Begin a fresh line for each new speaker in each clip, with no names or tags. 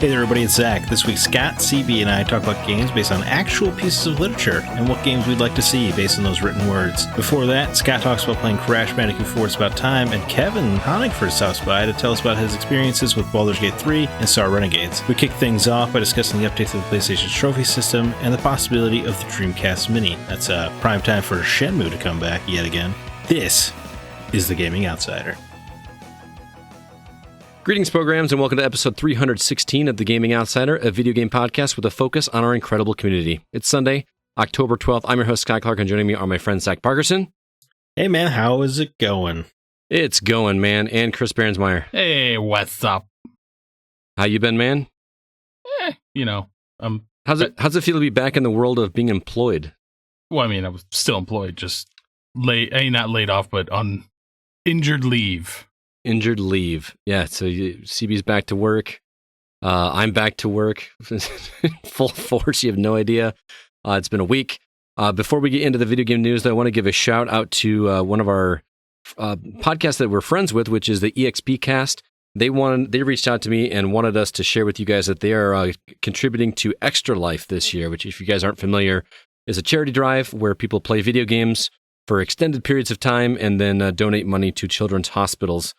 Hey there, everybody, it's Zach. This week, Scott, CB, and I talk about games based on actual pieces of literature and what games we'd like to see based on those written words. Before that, Scott talks about playing Crash Bandicoot 4 It's About Time, and Kevin Honigford stops by to tell us about his experiences with Baldur's Gate 3 and Star Renegades. We kick things off by discussing the updates of the PlayStation's trophy system and the possibility of the Dreamcast Mini. That's prime time for Shenmue to come back yet again. This is the Gaming Outsider.
Greetings, programs, and welcome to episode 316 of The Gaming Outsider, a video game podcast with a focus on our incredible community. It's Sunday, October 12th. I'm your host, Scott Clark, and joining me are my friend Zach Parkerson.
Hey, man, how is it going?
It's going, man. And Chris Berensmeyer.
Hey, what's up?
How you been, man? How's it feel to be back in the world of being employed?
Well, I mean, I was still employed, just not laid off, but on injured leave.
Injured leave. Yeah, so CB's back to work. I'm back to work. Full force, you have no idea. It's been a week. Before we get into the video game news, though, I want to give a shout out to one of our podcasts that we're friends with, which is the EXP Cast. They reached out to me and wanted us to share with you guys that they are contributing to Extra Life this year, which, if you guys aren't familiar, is a charity drive where people play video games for extended periods of time and then donate money to children's hospitals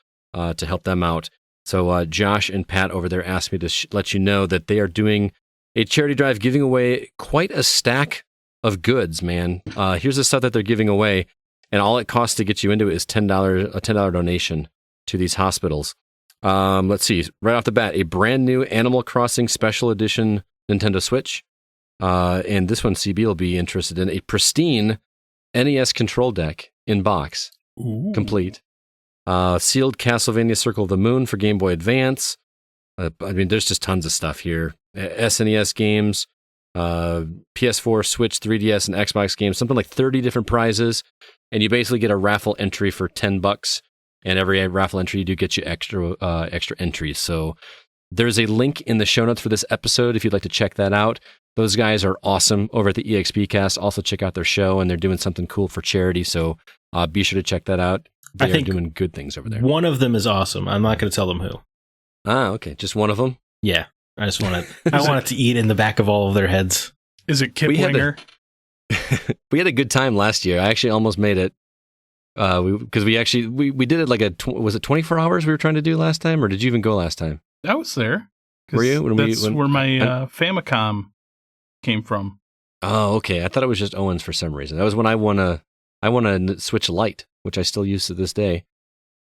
to help them out. So Josh and Pat over there asked me to let you know that they are doing a charity drive giving away quite a stack of goods, man. Here's the stuff that they're giving away, and all it costs to get you into it is a $10 donation to these hospitals. Let's see, right off the bat, a brand new Animal Crossing Special Edition Nintendo Switch. And this one CB will be interested in, a pristine NES control deck in box.
Ooh.
Complete. Sealed Castlevania Circle of the Moon for Game Boy Advance. I mean, there's just tons of stuff here. SNES games, PS4, Switch, 3DS, and Xbox games. Something like 30 different prizes. And you basically get a raffle entry for $10. And every raffle entry you do gets you extra entries. So there's a link in the show notes for this episode if you'd like to check that out. Those guys are awesome over at the EXP Cast. Also check out their show, and they're doing something cool for charity. So be sure to check that out. They are doing good things over there.
One of them is awesome. I'm not going to tell them who.
Ah, okay. Just one of them?
Yeah. I just want it to eat in the back of all of their heads.
Is it Kiplinger?
We had a good time last year. I actually almost made it. Because we did it like was it 24 hours we were trying to do last time, or did you even go last time?
I was there.
Were you?
That's where my Famicom came from.
Oh, okay. I thought it was just Owens for some reason. That was when I won a Switch Lite, which I still use to this day.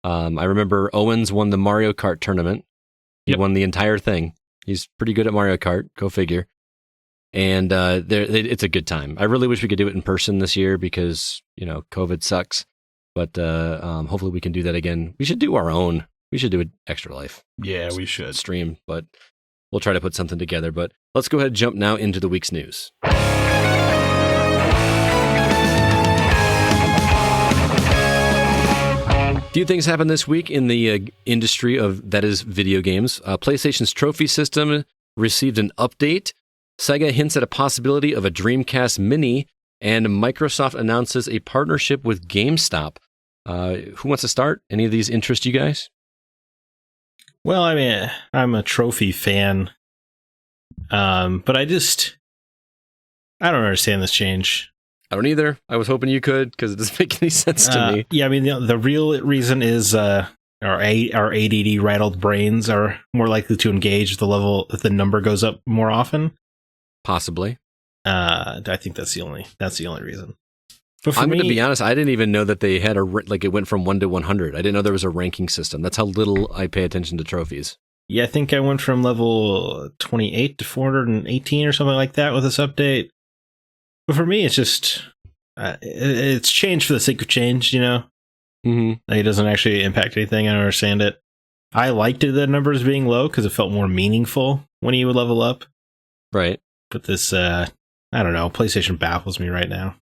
I remember Owens won the Mario Kart tournament. He won the entire thing. He's pretty good at Mario Kart. Go figure. And it's a good time. I really wish we could do it in person this year because COVID sucks. But hopefully we can do that again. We should do our own. We should do an Extra Life.
Yeah, we should.
Stream, but we'll try to put something together. But let's go ahead and jump now into the week's news. Few things happened this week in the industry that is video games. PlayStation's trophy system received an update. SEGA hints at a possibility of a Dreamcast Mini, and Microsoft announces a partnership with GameStop. Who wants to start? Any of these interest you guys?
Well, I mean, I'm a trophy fan, but I don't understand this change.
I don't either. I was hoping you could, because it doesn't make any sense to me.
Yeah, I mean, the real reason is our ADD rattled brains are more likely to engage the level if the number goes up more often.
Possibly.
I think that's the only reason. But
I'm going to be honest, I didn't even know that they had it went from 1 to 100. I didn't know there was a ranking system. That's how little I pay attention to trophies.
Yeah, I think I went from level 28 to 418 or something like that with this update. But for me, it's just, it's change for the sake of change,
Mm-hmm.
Like, it doesn't actually impact anything. I don't understand it. I liked the numbers being low because it felt more meaningful when you would level up.
Right.
But this, I don't know, PlayStation baffles me right now.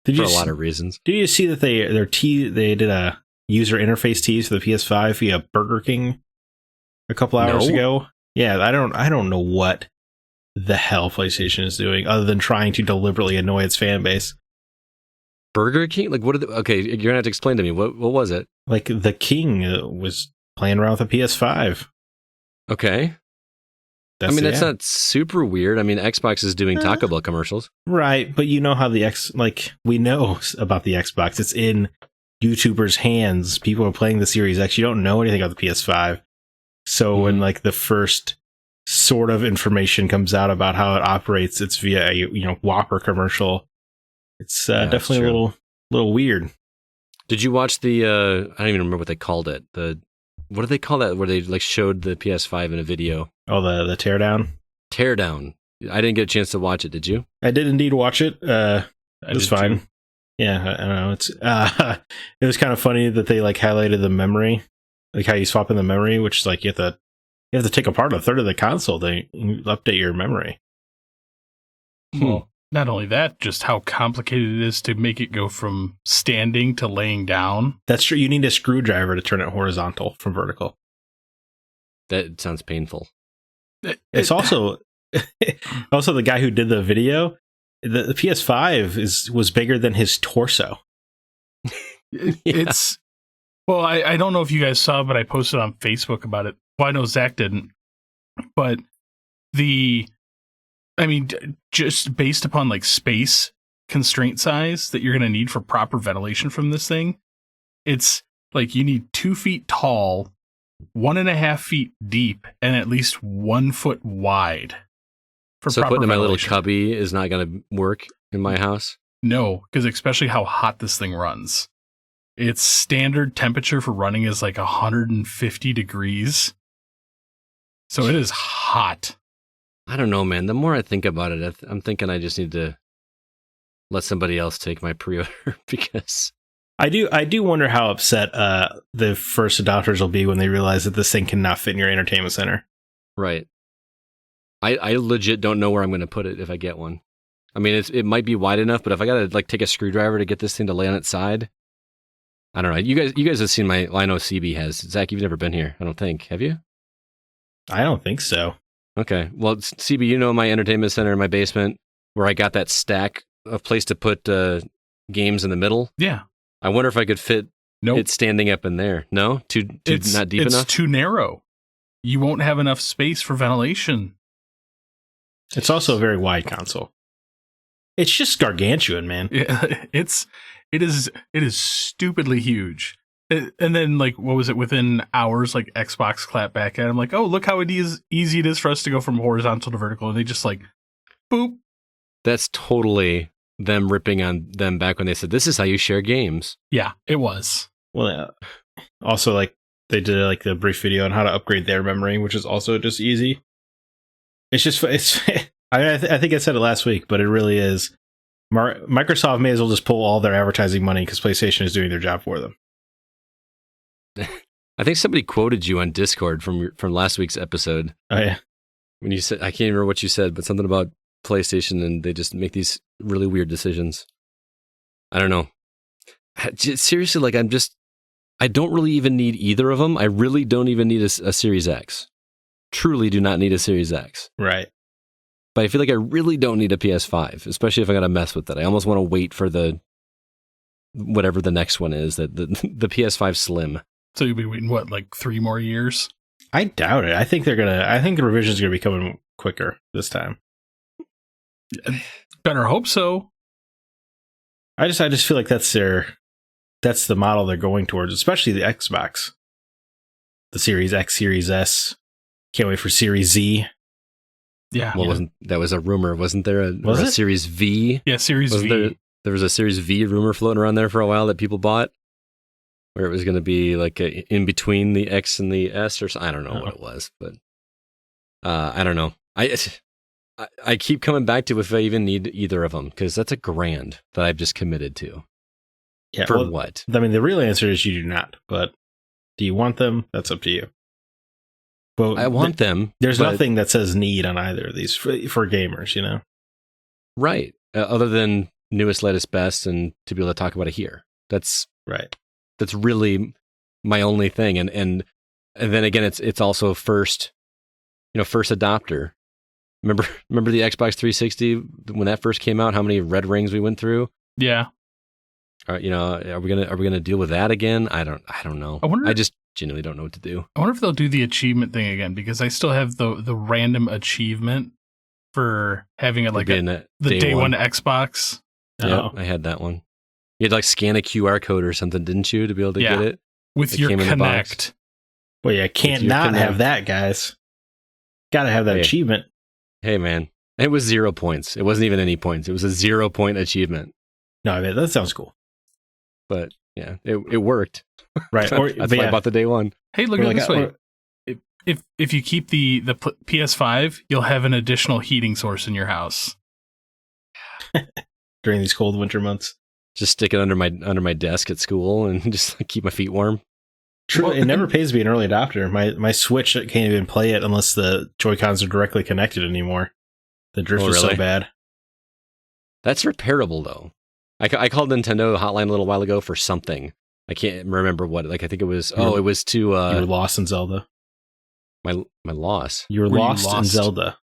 For a lot of reasons.
Did you see that they did a user interface tease for the PS5 via Burger King a couple hours ago? Yeah, I don't know what the hell PlayStation is doing other than trying to deliberately annoy its fan base.
Burger King? Like, what? Okay, you're gonna have to explain to me. What was it?
Like, the King was playing around with a PS5.
Okay. That's not super weird. I mean, Xbox is doing Taco Bell commercials.
Right, but you know how we know about the Xbox. It's in YouTubers' hands. People are playing the Series X. You don't know anything about the PS5. So when like the first sort of information comes out about how it operates, it's via a Whopper commercial. It's definitely a little weird.
Did you watch the I don't even remember what they called it. What do they call that where they like showed the PS5 in a video?
Oh, the teardown?
Teardown. I didn't get a chance to watch it. Did you?
I did indeed watch it. It was fine. Too. Yeah, I don't know. It's it was kind of funny that they like highlighted the memory, like how you swap in the memory, which is like you have to take apart a third of the console to update your memory.
Well, not only that, just how complicated it is to make it go from standing to laying down.
That's true. You need a screwdriver to turn it horizontal from vertical.
That sounds painful.
It's also the guy who did the video. The PS5 was bigger than his torso.
It's I don't know if you guys saw, but I posted on Facebook about it. Well, I know Zach didn't, but just based upon like space constraint size that you're going to need for proper ventilation from this thing, it's like you need 2 feet tall, 1.5 feet deep, and at least 1 foot wide.
So putting in my little cubby is not going to work in my house?
No, because especially how hot this thing runs. Its standard temperature for running is like 150 degrees. So it is hot.
I don't know, man. The more I think about it, I'm thinking I just need to let somebody else take my pre-order because...
I do wonder how upset the first adopters will be when they realize that this thing cannot fit in your entertainment center.
Right. I legit don't know where I'm going to put it if I get one. I mean, it might be wide enough, but if I got to like take a screwdriver to get this thing to lay on its side, I don't know. You guys have seen I know CB has. Zach, you've never been here, I don't think. Have you?
I don't think so.
Okay. Well, CB, you know my entertainment center in my basement where I got that stack of place to put games in the middle?
Yeah.
I wonder if I could fit it standing up in there. No? Too not deep enough?
It's too narrow. You won't have enough space for ventilation.
It's also a very wide console. It's just gargantuan, man.
Yeah, it is stupidly huge. And then, like, what was it? Within hours, like, Xbox clapped back at him, like, "Oh, look how easy it is for us to go from horizontal to vertical." And they just like, boop.
That's totally them ripping on them back when they said, "This is how you share games."
Yeah, it was.
Well, also, like, they did like the brief video on how to upgrade their memory, which is also just easy. I think I said it last week, but it really is. Microsoft may as well just pull all their advertising money because PlayStation is doing their job for them.
I think somebody quoted you on Discord from last week's episode.
Oh yeah,
when you said, I can't remember what you said, but something about PlayStation and they just make these really weird decisions. I don't know. Seriously, like I don't really even need either of them. I really don't even need a Series X. Truly do not need a Series X.
Right.
But I feel like I really don't need a PS5, especially if I got to mess with it. I almost want to wait for whatever the next one is, the PS5 Slim.
So you'll be waiting, what, like 3 more years?
I doubt it. I think the revision's going to be coming quicker this time.
Better hope so.
I just feel like that's the model they're going towards, especially the Xbox. The Series X, Series S. Can't wait for Series Z.
Yeah.
Well, that was a rumor, wasn't there?
Was it?
Series V?
Yeah, Series V.
There was a Series V rumor floating around there for a while that people bought, where it was going to be like in between the X and the S, or something. I don't know what it was, but I don't know. I keep coming back to if I even need either of them, because that's $1,000 that I've just committed to.
Yeah.
For what?
I mean, the real answer is you do not, but do you want them? That's up to you. But
I want them.
There's nothing that says need on either of these for gamers, you know?
Right. Other than newest, latest, best, and to be able to talk about it here. That's
right.
That's really my only thing. And then again, it's also first adopter. Remember the Xbox 360 when that first came out? How many red rings we went through?
Yeah.
Are we gonna deal with that again? I don't know.
I wonder.
genuinely don't know what to do.
I wonder if they'll do the achievement thing again, because I still have the random achievement for having it like the day one Xbox.
Yeah, I had that one. You had to like scan a QR code or something, didn't you, to be able to get it?
With your Connect.
Well, yeah, can't not have that, guys. Gotta have that achievement.
Hey, man. It was 0 points. It wasn't even any points. It was a 0 point achievement.
No, I mean, that sounds cool.
But yeah, it worked.
Right.
That's why I bought the day one.
Hey, look at it this way. If you keep the PS5, you'll have an additional heating source in your house.
During these cold winter months.
Just stick it under my desk at school and just keep my feet warm.
True, it never pays to be an early adopter. My Switch can't even play it unless the Joy-Cons are directly connected anymore. The drift is so bad.
That's repairable, though. I called Nintendo hotline a little while ago for something. I can't remember what. Like I think it was. It was to. You
were lost in Zelda.
My loss.
You were lost in Zelda.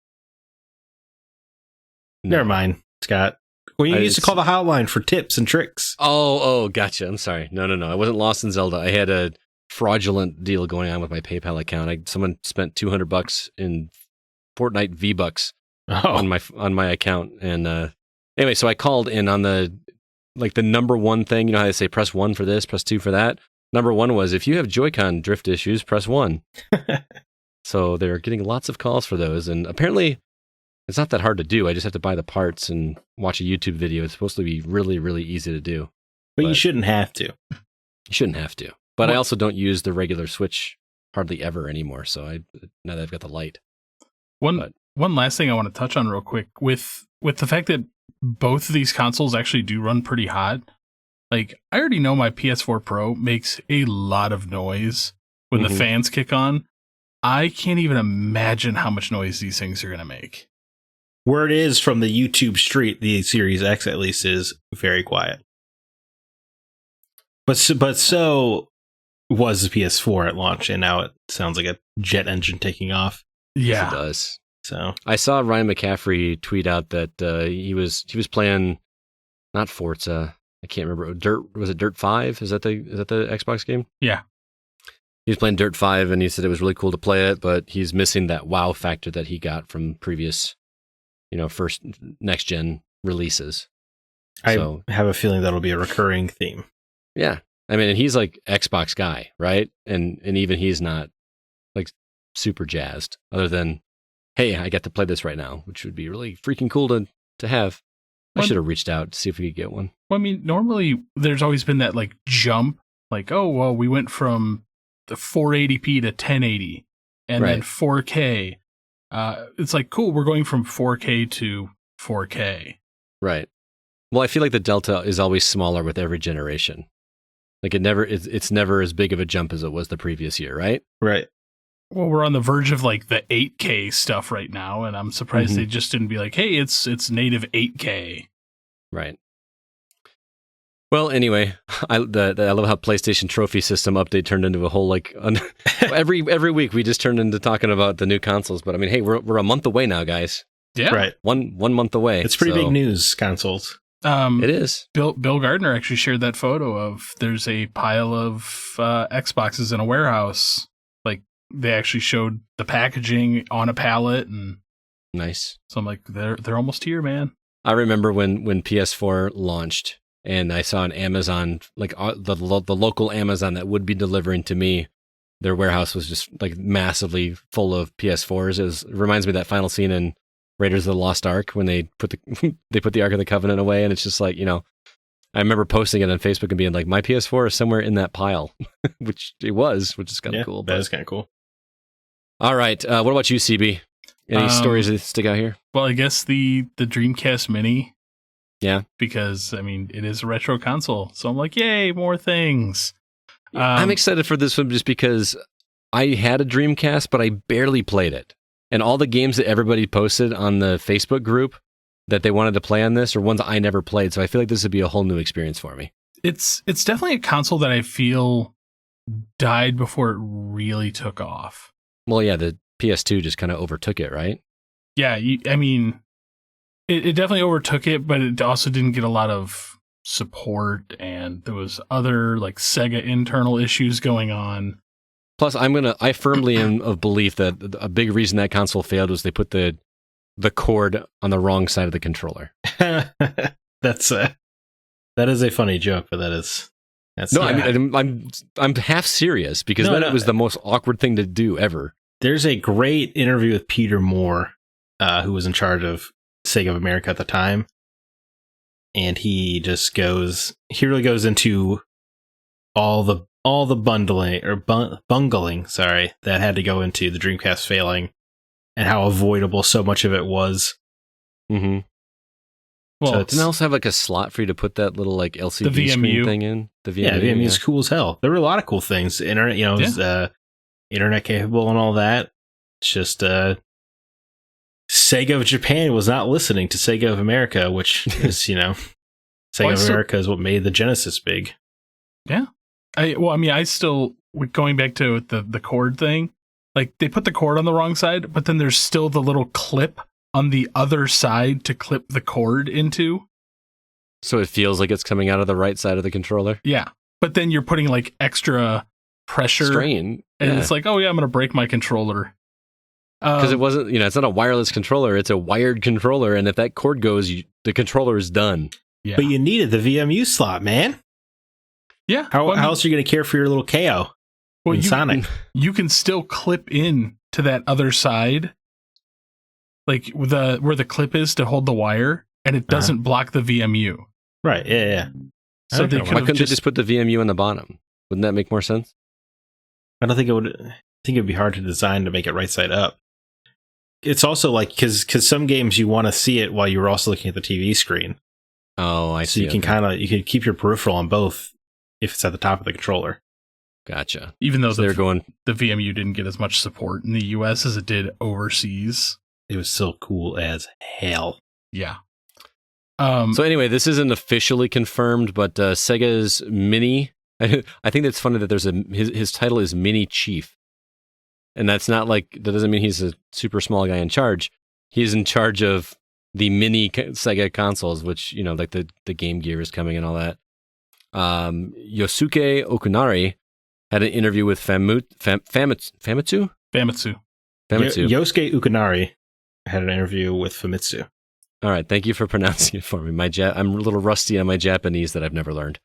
No. Never mind, Scott. Well, you used to call the hotline for tips and tricks.
Oh, gotcha. I'm sorry. No. I wasn't lost in Zelda. I had a fraudulent deal going on with my PayPal account. Someone spent $200 in Fortnite V-Bucks on my account, and anyway, so I called in on the number one thing. You know how they say press 1 for this, press 2 for that. Number 1 was if you have Joy-Con drift issues, press 1. So they're getting lots of calls for those, and apparently it's not that hard to do. I just have to buy the parts and watch a YouTube video. It's supposed to be really, really easy to do.
But you shouldn't have to.
You shouldn't have to. But I also don't use the regular Switch hardly ever anymore. So now that I've got the Lite.
One last thing I want to touch on real quick with the fact that both of these consoles actually do run pretty hot. Like, I already know my PS4 Pro makes a lot of noise when the fans kick on. I can't even imagine how much noise these things are going to make.
Where it is from the YouTube street, the Series X at least is very quiet. But so was the PS4 at launch, and now it sounds like a jet engine taking off.
Yeah,
yes, it does.
So
I saw Ryan McCaffrey tweet out that he was playing not Forza. I can't remember. Was it Dirt 5? Is that the Xbox game?
Yeah.
He was playing Dirt 5, and he said it was really cool to play it, but he's missing that wow factor that he got from previous, first next gen releases.
I have a feeling that'll be a recurring theme.
Yeah. I mean, and he's like Xbox guy, right? And even he's not like super jazzed, other than, hey, I get to play this right now, which would be really freaking cool to have. I should have reached out to see if we could get one.
Well, I mean, normally there's always been that like jump, like, oh, well, we went from the 480p to 1080 and then 4K. It's like, cool, we're going from 4K to 4K.
Right. Well, I feel like the delta is always smaller with every generation. Like it's never as big of a jump as it was the previous year, right?
Right.
Well, we're on the verge of like the 8K stuff right now, and I'm surprised they just didn't be like, hey, it's native 8K.
Right. Well, anyway, I love how PlayStation Trophy System update turned into a whole like every week we just turned into talking about the new consoles. But I mean, hey, we're a month away now, guys.
Yeah,
right.
One month away.
It's pretty big news, consoles.
It is.
Bill Gardner actually shared that photo of there's a pile of Xboxes in a warehouse. Like they actually showed the packaging on a pallet, and
nice.
So I'm like, they're almost here, man.
I remember when PS4 launched. And I saw an Amazon, like the local Amazon that would be delivering to me, their warehouse was just like massively full of PS4s. It reminds me of that final scene in Raiders of the Lost Ark when they put the Ark of the Covenant away, and it's just like, I remember posting it on Facebook and being like, my PS4 is somewhere in that pile, which is kind of cool.
That is kind of cool.
All right, what about you, CB? Any stories that stick out here?
Well, I guess the Dreamcast Mini.
Yeah.
Because, I mean, it is a retro console. So I'm like, yay, more things.
I'm excited for this one just because I had a Dreamcast, but I barely played it. And all the games that everybody posted on the Facebook group that they wanted to play on this are ones I never played. So I feel like this would be a whole new experience for me.
It's definitely a console that I feel died before it really took off.
Well, yeah, the PS2 just kind of overtook it, right?
Yeah, I mean... It definitely overtook it, but it also didn't get a lot of support, and there was other like SEGA internal issues going on.
Plus, I firmly am of belief that a big reason that console failed was they put the cord on the wrong side of the controller.
That is a funny joke, but that's
no. I mean, I'm half serious because it was the most awkward thing to do ever.
There's a great interview with Peter Moore, who was in charge of Sega of America at the time, and he really goes into all the bundling or bungling, that had to go into the Dreamcast failing, and how avoidable so much of it was.
Mm-hmm. Well, so didn't it also have like a slot for you to put that little like LCD screen thing in? The VMU,
yeah, VMU is cool as hell. There were a lot of cool things. Internet, internet capable and all that. It's just Sega of Japan was not listening to Sega of America, which is Sega of America is what made the Genesis big.
Yeah, I still, going back to the cord thing, like they put the cord on the wrong side, but then there's still the little clip on the other side to clip the cord into.
So it feels like it's coming out of the right side of the controller?
Yeah. But then you're putting like extra pressure.
Strain.
And it's like, oh yeah, I'm going to break my controller.
Because it wasn't, it's not a wireless controller, it's a wired controller. And if that cord goes, the controller is done.
Yeah. But you needed the VMU slot, man.
Yeah.
How else are you going to care for your little KO in Sonic?
You can still clip in to that other side, like where the clip is to hold the wire, and it doesn't block the VMU.
Right. Yeah.
So why couldn't they just put the VMU on the bottom? Wouldn't that make more sense?
I don't think it would. I think it'd be hard to design to make it right side up. It's also like because some games you want to see it while you're also looking at the TV screen.
Oh, I see.
So you can you can keep your peripheral on both if it's at the top of the controller.
Gotcha.
Even though the VMU didn't get as much support in the US as it did overseas.
It was still cool as hell.
Yeah.
So anyway, this isn't officially confirmed, but Sega's Mini. I think that's funny that there's his title is Mini Chief, and that's not like that doesn't mean he's a super small guy in charge. He's in charge of the mini Sega consoles, which like the Game Gear is coming and all that. Yosuke Okunari had an interview with Famitsu.
Yosuke Okunari had an interview with Famitsu.
All right, thank you for pronouncing it for me. I'm a little rusty on my Japanese that I've never learned.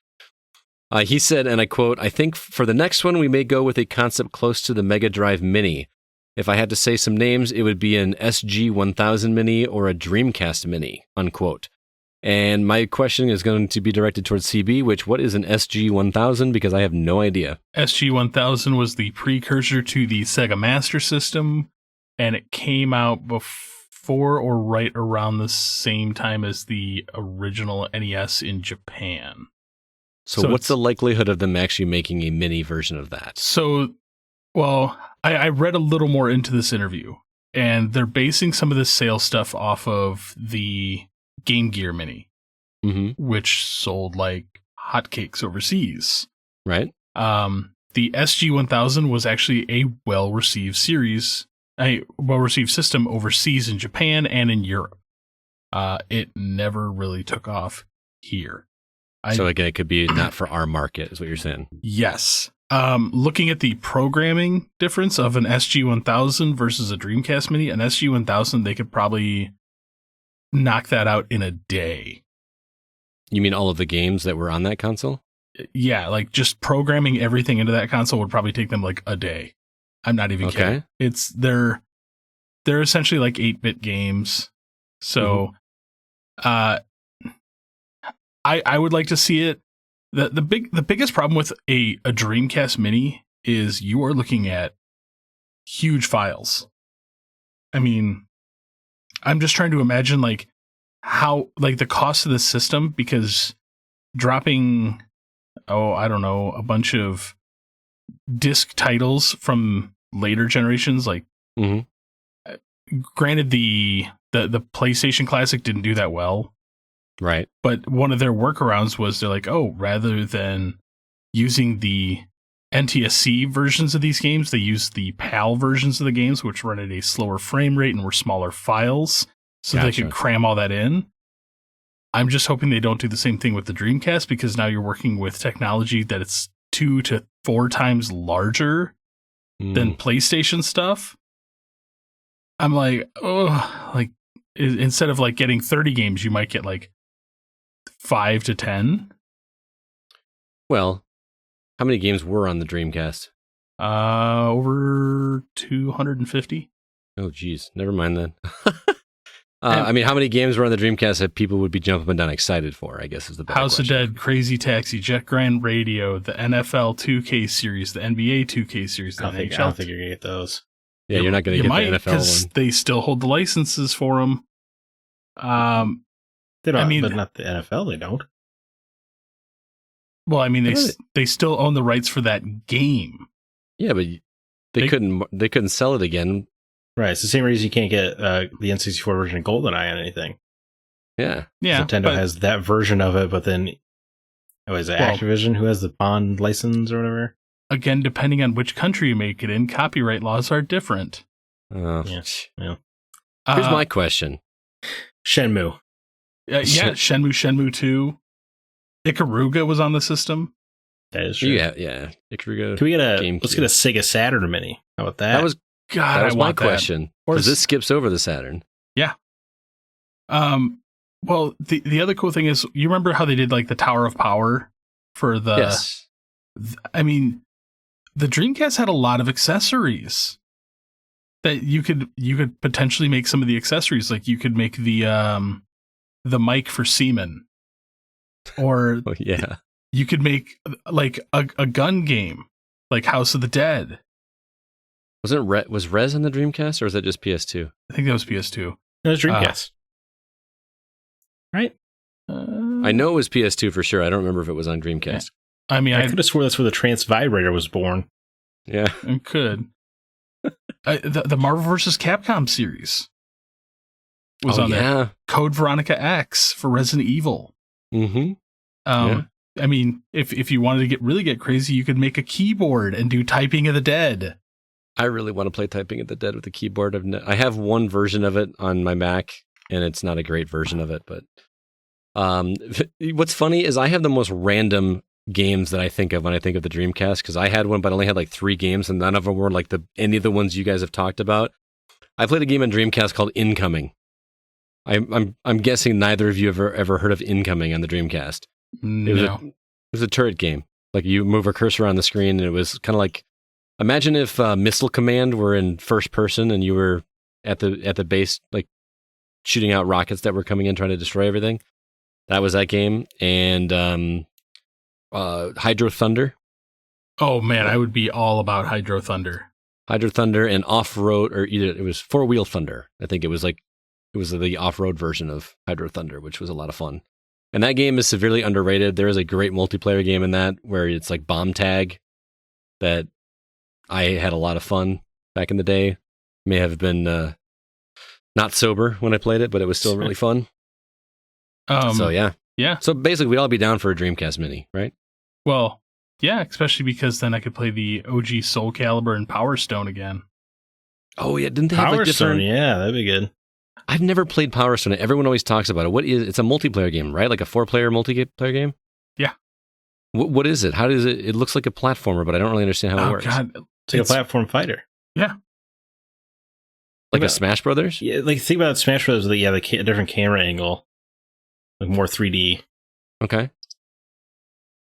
He said, and I quote, "I think for the next one we may go with a concept close to the Mega Drive Mini. If I had to say some names, it would be an SG-1000 Mini or a Dreamcast Mini," unquote. And my question is going to be directed towards CB, what is an SG-1000? Because I have no idea.
SG-1000 was the precursor to the Sega Master System, and it came out before or right around the same time as the original NES in Japan.
So what's the likelihood of them actually making a mini version of that?
So, well, I read a little more into this interview, and they're basing some of the sales stuff off of the Game Gear Mini, which sold like hotcakes overseas.
Right.
The SG-1000 was actually a well-received system overseas in Japan and in Europe. It never really took off here.
So again, it could be not for our market, is what you're saying.
Yes. Looking at the programming difference of an SG-1000 versus a Dreamcast Mini, an SG-1000, they could probably knock that out in a day.
You mean all of the games that were on that console?
Yeah, like just programming everything into that console would probably take them like a day. I'm not even kidding. They're essentially like 8-bit games. So, I would like to see it. The biggest problem with a Dreamcast Mini is you are looking at huge files. I mean, I'm just trying to imagine like how like the cost of the system, because dropping a bunch of disc titles from later generations, like granted the PlayStation Classic didn't do that well.
Right.
But one of their workarounds was they're like, rather than using the NTSC versions of these games, they used the PAL versions of the games, which run at a slower frame rate and were smaller files, so they could cram all that in. I'm just hoping they don't do the same thing with the Dreamcast, because now you're working with technology that it's 2 to 4 times larger than PlayStation stuff. I'm like, oh, like instead of like getting 30 games, you might get like 5 to 10.
Well, how many games were on the Dreamcast?
Over 250.
Oh, geez. Never mind then. I mean, how many games were on the Dreamcast that people would be jumping up and down excited for, I guess is the better
House
question.
of Dead, Crazy Taxi, Jet Grind Radio, the NFL 2K series, the NBA 2K series, the
I don't think you're going to get those.
Yeah, you're not going to get the NFL one.
They still hold the licenses for them.
They don't, but not the NFL, they don't.
Well, I mean, they still own the rights for that game.
Yeah, but they couldn't sell it again.
Right, it's the same reason you can't get the N64 version of GoldenEye on anything.
Yeah.
Nintendo has that version of it, but then is it Activision who has the Bond license or whatever?
Again, depending on which country you make it in, copyright laws are different.
Oh.
Yeah.
Here's my question.
Shenmue.
Shenmue 2. Ikaruga was on the system.
That is true.
Yeah. Ikaruga.
Can we let's get a Sega Saturn Mini. How about that?
That was my question. Because this skips over the Saturn.
Yeah. Well, the other cool thing is, you remember how they did like the Tower of Power for the...
Yes.
I mean, the Dreamcast had a lot of accessories that you could potentially make some of the accessories. Like you could make the mic for Seaman. Or you could make like a gun game, like House of the Dead.
Was Rez on the Dreamcast, or was that just PS2?
I think that was PS2.
It was Dreamcast. Right?
I know it was PS2 for sure. I don't remember if it was on Dreamcast.
Yeah. I mean,
I could have swore that's where the Trance Vibrator was born.
Yeah.
It could. The Marvel vs. Capcom series was on there. Code Veronica X for Resident Evil.
Mm-hmm.
I mean, if you wanted to really get crazy, you could make a keyboard and do Typing of the Dead.
I really want to play Typing of the Dead with a keyboard. I have one version of it on my Mac, and it's not a great version of it. But what's funny is I have the most random games that I think of when I think of the Dreamcast, because I had one, but I only had like 3 games, and none of them were like any of the ones you guys have talked about. I played a game on Dreamcast called Incoming. I'm guessing neither of you ever heard of Incoming on the Dreamcast.
No.
It was a turret game. Like you move a cursor on the screen, and it was kind of like, imagine if Missile Command were in first person and you were at the base, like shooting out rockets that were coming in trying to destroy everything. That was that game. And Hydro Thunder.
Oh man, I would be all about Hydro Thunder.
Hydro Thunder and Off-Road, or either it was Four Wheel Thunder. I think it was the off-road version of Hydro Thunder, which was a lot of fun. And that game is severely underrated. There is a great multiplayer game in that where it's like bomb tag that I had a lot of fun back in the day. May have been not sober when I played it, but it was still really fun. So yeah. So basically, we'd all be down for a Dreamcast Mini, right?
Well, yeah, especially because then I could play the OG Soul Calibur and Power Stone again.
Oh yeah, didn't they have like different?
Yeah, that'd be good.
I've never played Power Stone. Everyone always talks about it. It's a multiplayer game, right? Like a 4-player multiplayer game?
Yeah.
What is it? How does it? It looks like a platformer, but I don't really understand how it works.
God.
It's like a platform fighter.
Yeah.
Like a Smash Brothers?
Yeah, like think about Smash Brothers with a different camera angle. Like more 3D.
Okay.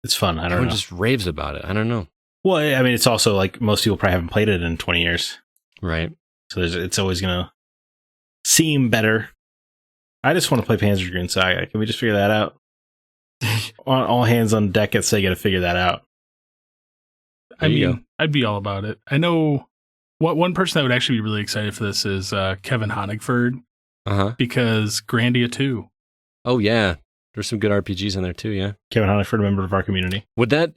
It's fun. I don't know.
Everyone just raves about it. I don't know.
Well, I mean, it's also like most people probably haven't played it in 20 years.
Right.
So it's always going to seem better. I just want to play Panzer Dragoon Saga. Can we just figure that out? All hands on deck at Sega to figure that out.
I mean, I'd be all about it. I know one person that would actually be really excited for this is Kevin Honigford. Because Grandia 2. Oh,
yeah. There's some good RPGs in there, too, yeah.
Kevin Honigford, a member of our community.
Would that,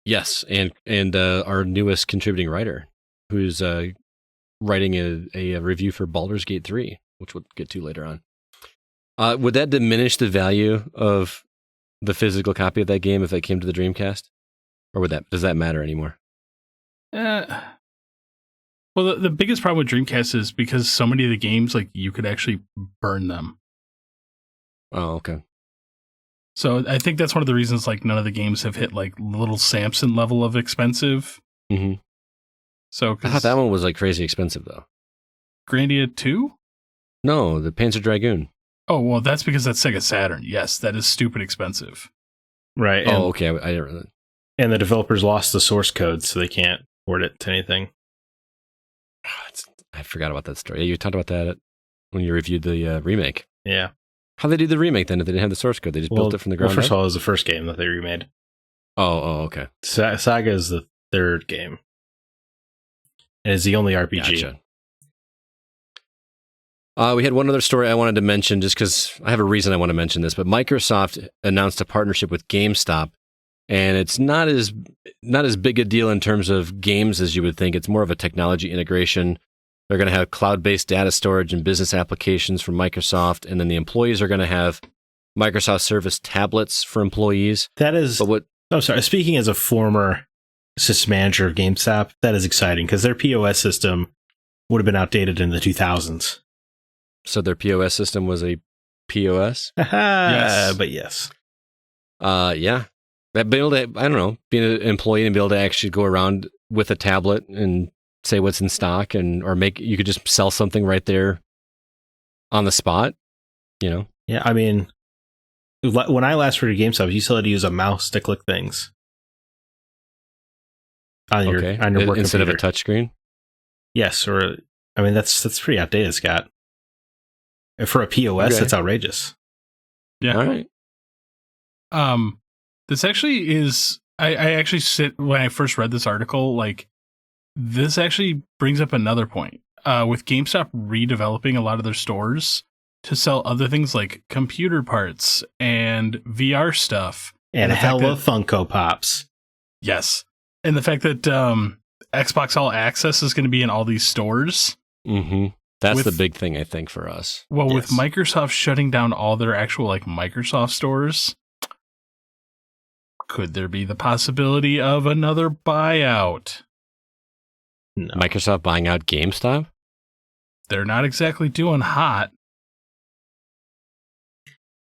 yes, and our newest contributing writer, who's writing a review for Baldur's Gate 3, which we'll get to later on. Would that diminish the value of the physical copy of that game if it came to the Dreamcast? Or does that matter anymore?
Well, the biggest problem with Dreamcast is because so many of the games, like, you could actually burn them.
Oh, okay.
So I think that's one of the reasons, like, none of the games have hit, like, little Samson level of expensive.
Mm-hmm.
So
I thought that one was like crazy expensive though.
Grandia 2?
No, the Panzer Dragoon.
Oh, well, that's because that's Sega Saturn. Yes, that is stupid expensive.
Right.
Oh, okay. I didn't really.
And the developers lost the source code, so they can't port it to anything.
I forgot about that story. Yeah, you talked about that when you reviewed the remake.
Yeah.
How'd they do the remake then if they didn't have the source code? They just built it from the ground
first
up?
of all, it was the first game that they remade.
Oh, okay.
Saga is the third game. And it's the only RPG.
Gotcha. We had one other story I wanted to mention just because I have a reason I want to mention this, but Microsoft announced a partnership with GameStop, and it's not as big a deal in terms of games as you would think. It's more of a technology integration. They're going to have cloud-based data storage and business applications from Microsoft, and then the employees are going to have Microsoft Service tablets for employees.
That is... Speaking as a former system manager of GameStop, that is exciting because their POS system would have been outdated in the 2000s.
So their POS system was a POS?
Yes. But yes.
Yeah. Being able to, I don't know, being an employee and be able to actually go around with a tablet and say what's in stock you could just sell something right there on the spot, you know?
Yeah, I mean, when I last worked at GameStop, you still had to use a mouse to click things. On your work
instead
computer.
of a touchscreen?
Yes, that's pretty outdated, Scott. And for a POS, that's outrageous.
Yeah.
All right.
This actually is... I actually when I first read this article, like, this actually brings up another point. With GameStop redeveloping a lot of their stores to sell other things like computer parts and VR stuff.
And hella Funko Pops.
Yes. And the fact that Xbox All Access is going to be in all these stores.
Mm-hmm. That's the big thing, I think, for us.
Well, with Microsoft shutting down all their actual like Microsoft stores, could there be the possibility of another buyout?
No.
Microsoft buying out GameStop?
They're not exactly doing hot.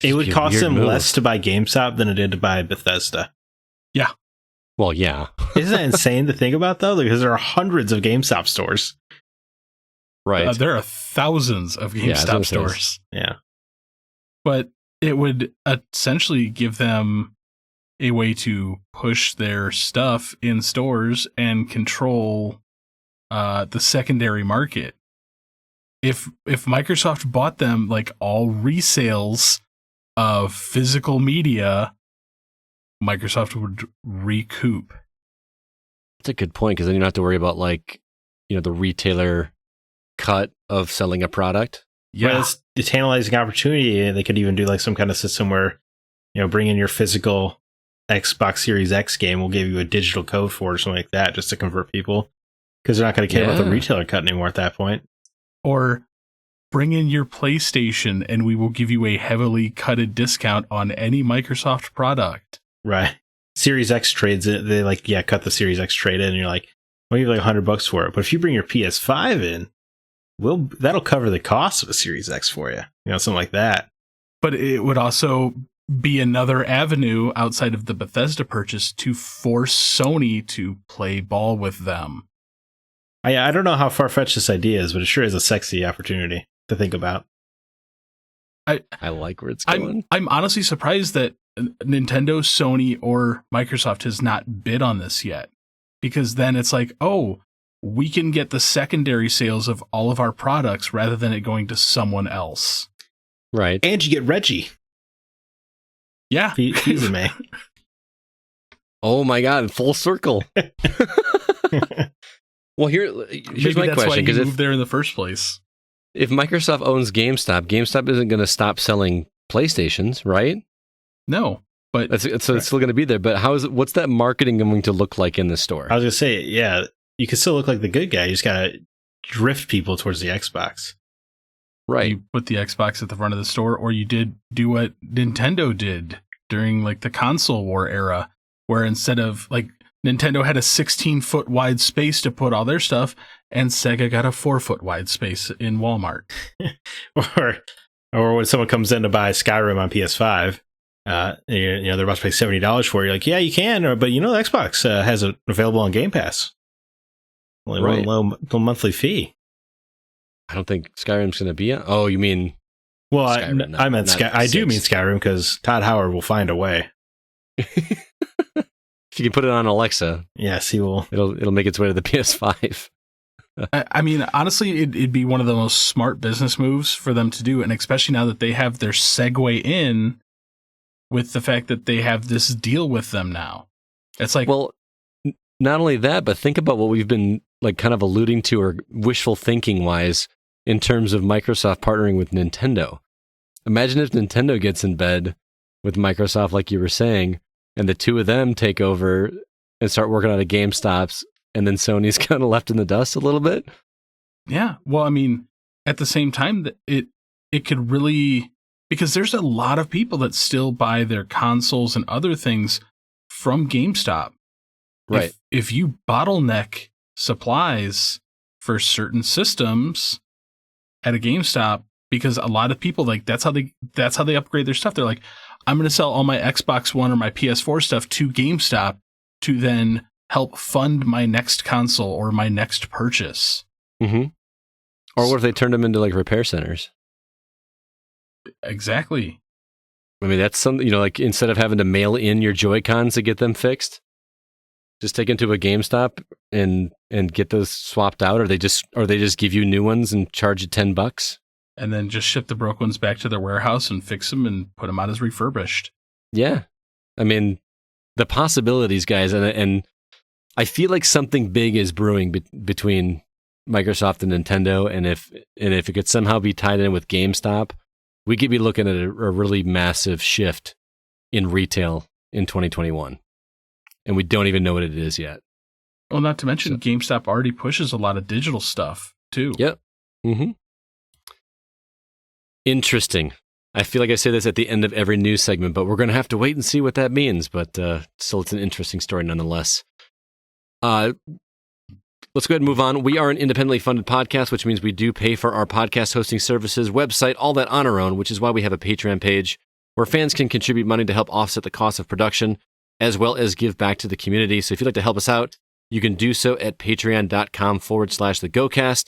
It would cost them less to buy GameStop than it did to buy Bethesda.
Yeah.
Well, yeah.
Isn't that insane to think about, though? Because there are hundreds of GameStop stores.
Right.
There are thousands of GameStop stores.
Yeah.
But it would essentially give them a way to push their stuff in stores and control the secondary market. If Microsoft bought them, like, all resales of physical media, Microsoft would recoup.
That's a good point, because then you don't have to worry about, like, you know, the retailer cut of selling a product.
Yeah, it's a tantalizing opportunity. They could even do like some kind of system where, you know, bring in your physical Xbox Series X game. We'll give you a digital code for it or something like that, just to convert people, because they're not going to care about the retailer cut anymore at that point.
Or bring in your PlayStation and we will give you a heavily cutted discount on any Microsoft product.
Right. Series X trades it. They like, cut the Series X trade in, and you're like, we'll give you like $100 for it. But if you bring your PS5 in, that'll cover the cost of a Series X for you. You know, something like that.
But it would also be another avenue outside of the Bethesda purchase to force Sony to play ball with them.
I don't know how far-fetched this idea is, but it sure is a sexy opportunity to think about.
I like where it's going.
I'm honestly surprised that Nintendo, Sony, or Microsoft has not bid on this yet. Because then it's like, oh, we can get the secondary sales of all of our products rather than it going to someone else.
Right.
And you get Reggie.
Yeah.
He's me.
Oh my God, full circle. Well, here's my question.
Because moved there in the first place.
If Microsoft owns GameStop, GameStop isn't going to stop selling PlayStations, right?
No. But
it's still going to be there. But what's that marketing going to look like in the store?
I was going to say, you can still look like the good guy. You just got to drift people towards the Xbox.
Right.
You put the Xbox at the front of the store, or you did do what Nintendo did during like the console war era, where instead of like Nintendo had a 16-foot wide space to put all their stuff, and Sega got a 4-foot wide space in Walmart.
or when someone comes in to buy Skyrim on PS5, they're about to pay $70 for it. You're like, yeah, you can, but the Xbox has it available on Game Pass. Only
Right.
one low monthly fee.
I don't think Skyrim's going to be on. Oh, you mean
Well,
Skyrim,
I meant
not
I do
6.
mean Skyrim because Todd Howard will find a way.
if you can put it on Alexa,
Yes, he will.
it'll make its way to the PS5.
I mean, honestly, it'd be one of the most smart business moves for them to do, and especially now that they have their segue in with the fact that they have this deal with them now. It's like,
Well, not only that, but think about what we've been like kind of alluding to or wishful thinking wise in terms of Microsoft partnering with Nintendo. Imagine if Nintendo gets in bed with Microsoft, like you were saying, and the two of them take over and start working out of GameStops, and then Sony's kind of left in the dust a little bit.
yeah. Well, I mean, at the same time, that it could really, because there's a lot of people that still buy their consoles and other things from GameStop.
Right.
If you bottleneck supplies for certain systems at a GameStop, because a lot of people like that's how they upgrade their stuff. They're like, I'm going to sell all my Xbox One or my PS4 stuff to GameStop to then help fund my next console or my next purchase.
Mm-hmm. Or what if they turned them into like repair centers?
Exactly.
I mean, that's something, like instead of having to mail in your Joy-Cons to get them fixed, just take them to a GameStop and get those swapped out, or they just give you new ones and charge you $10.
And then just ship the broke ones back to their warehouse and fix them and put them out as refurbished.
Yeah. I mean, the possibilities, guys, and I feel like something big is brewing between Microsoft and Nintendo, and if it could somehow be tied in with GameStop, we could be looking at a really massive shift in retail in 2021. And we don't even know what it is yet.
Well, not to mention GameStop already pushes a lot of digital stuff too.
Yep. Mm-hmm. Interesting. I feel like I say this at the end of every news segment, but we're going to have to wait and see what that means. But still, it's an interesting story nonetheless. Let's go ahead and move on. We are an independently funded podcast, which means we do pay for our podcast hosting services, website, all that on our own, which is why we have a Patreon page where fans can contribute money to help offset the cost of production, as well as give back to the community. So if you'd like to help us out, you can do so at patreon.com/thegocast.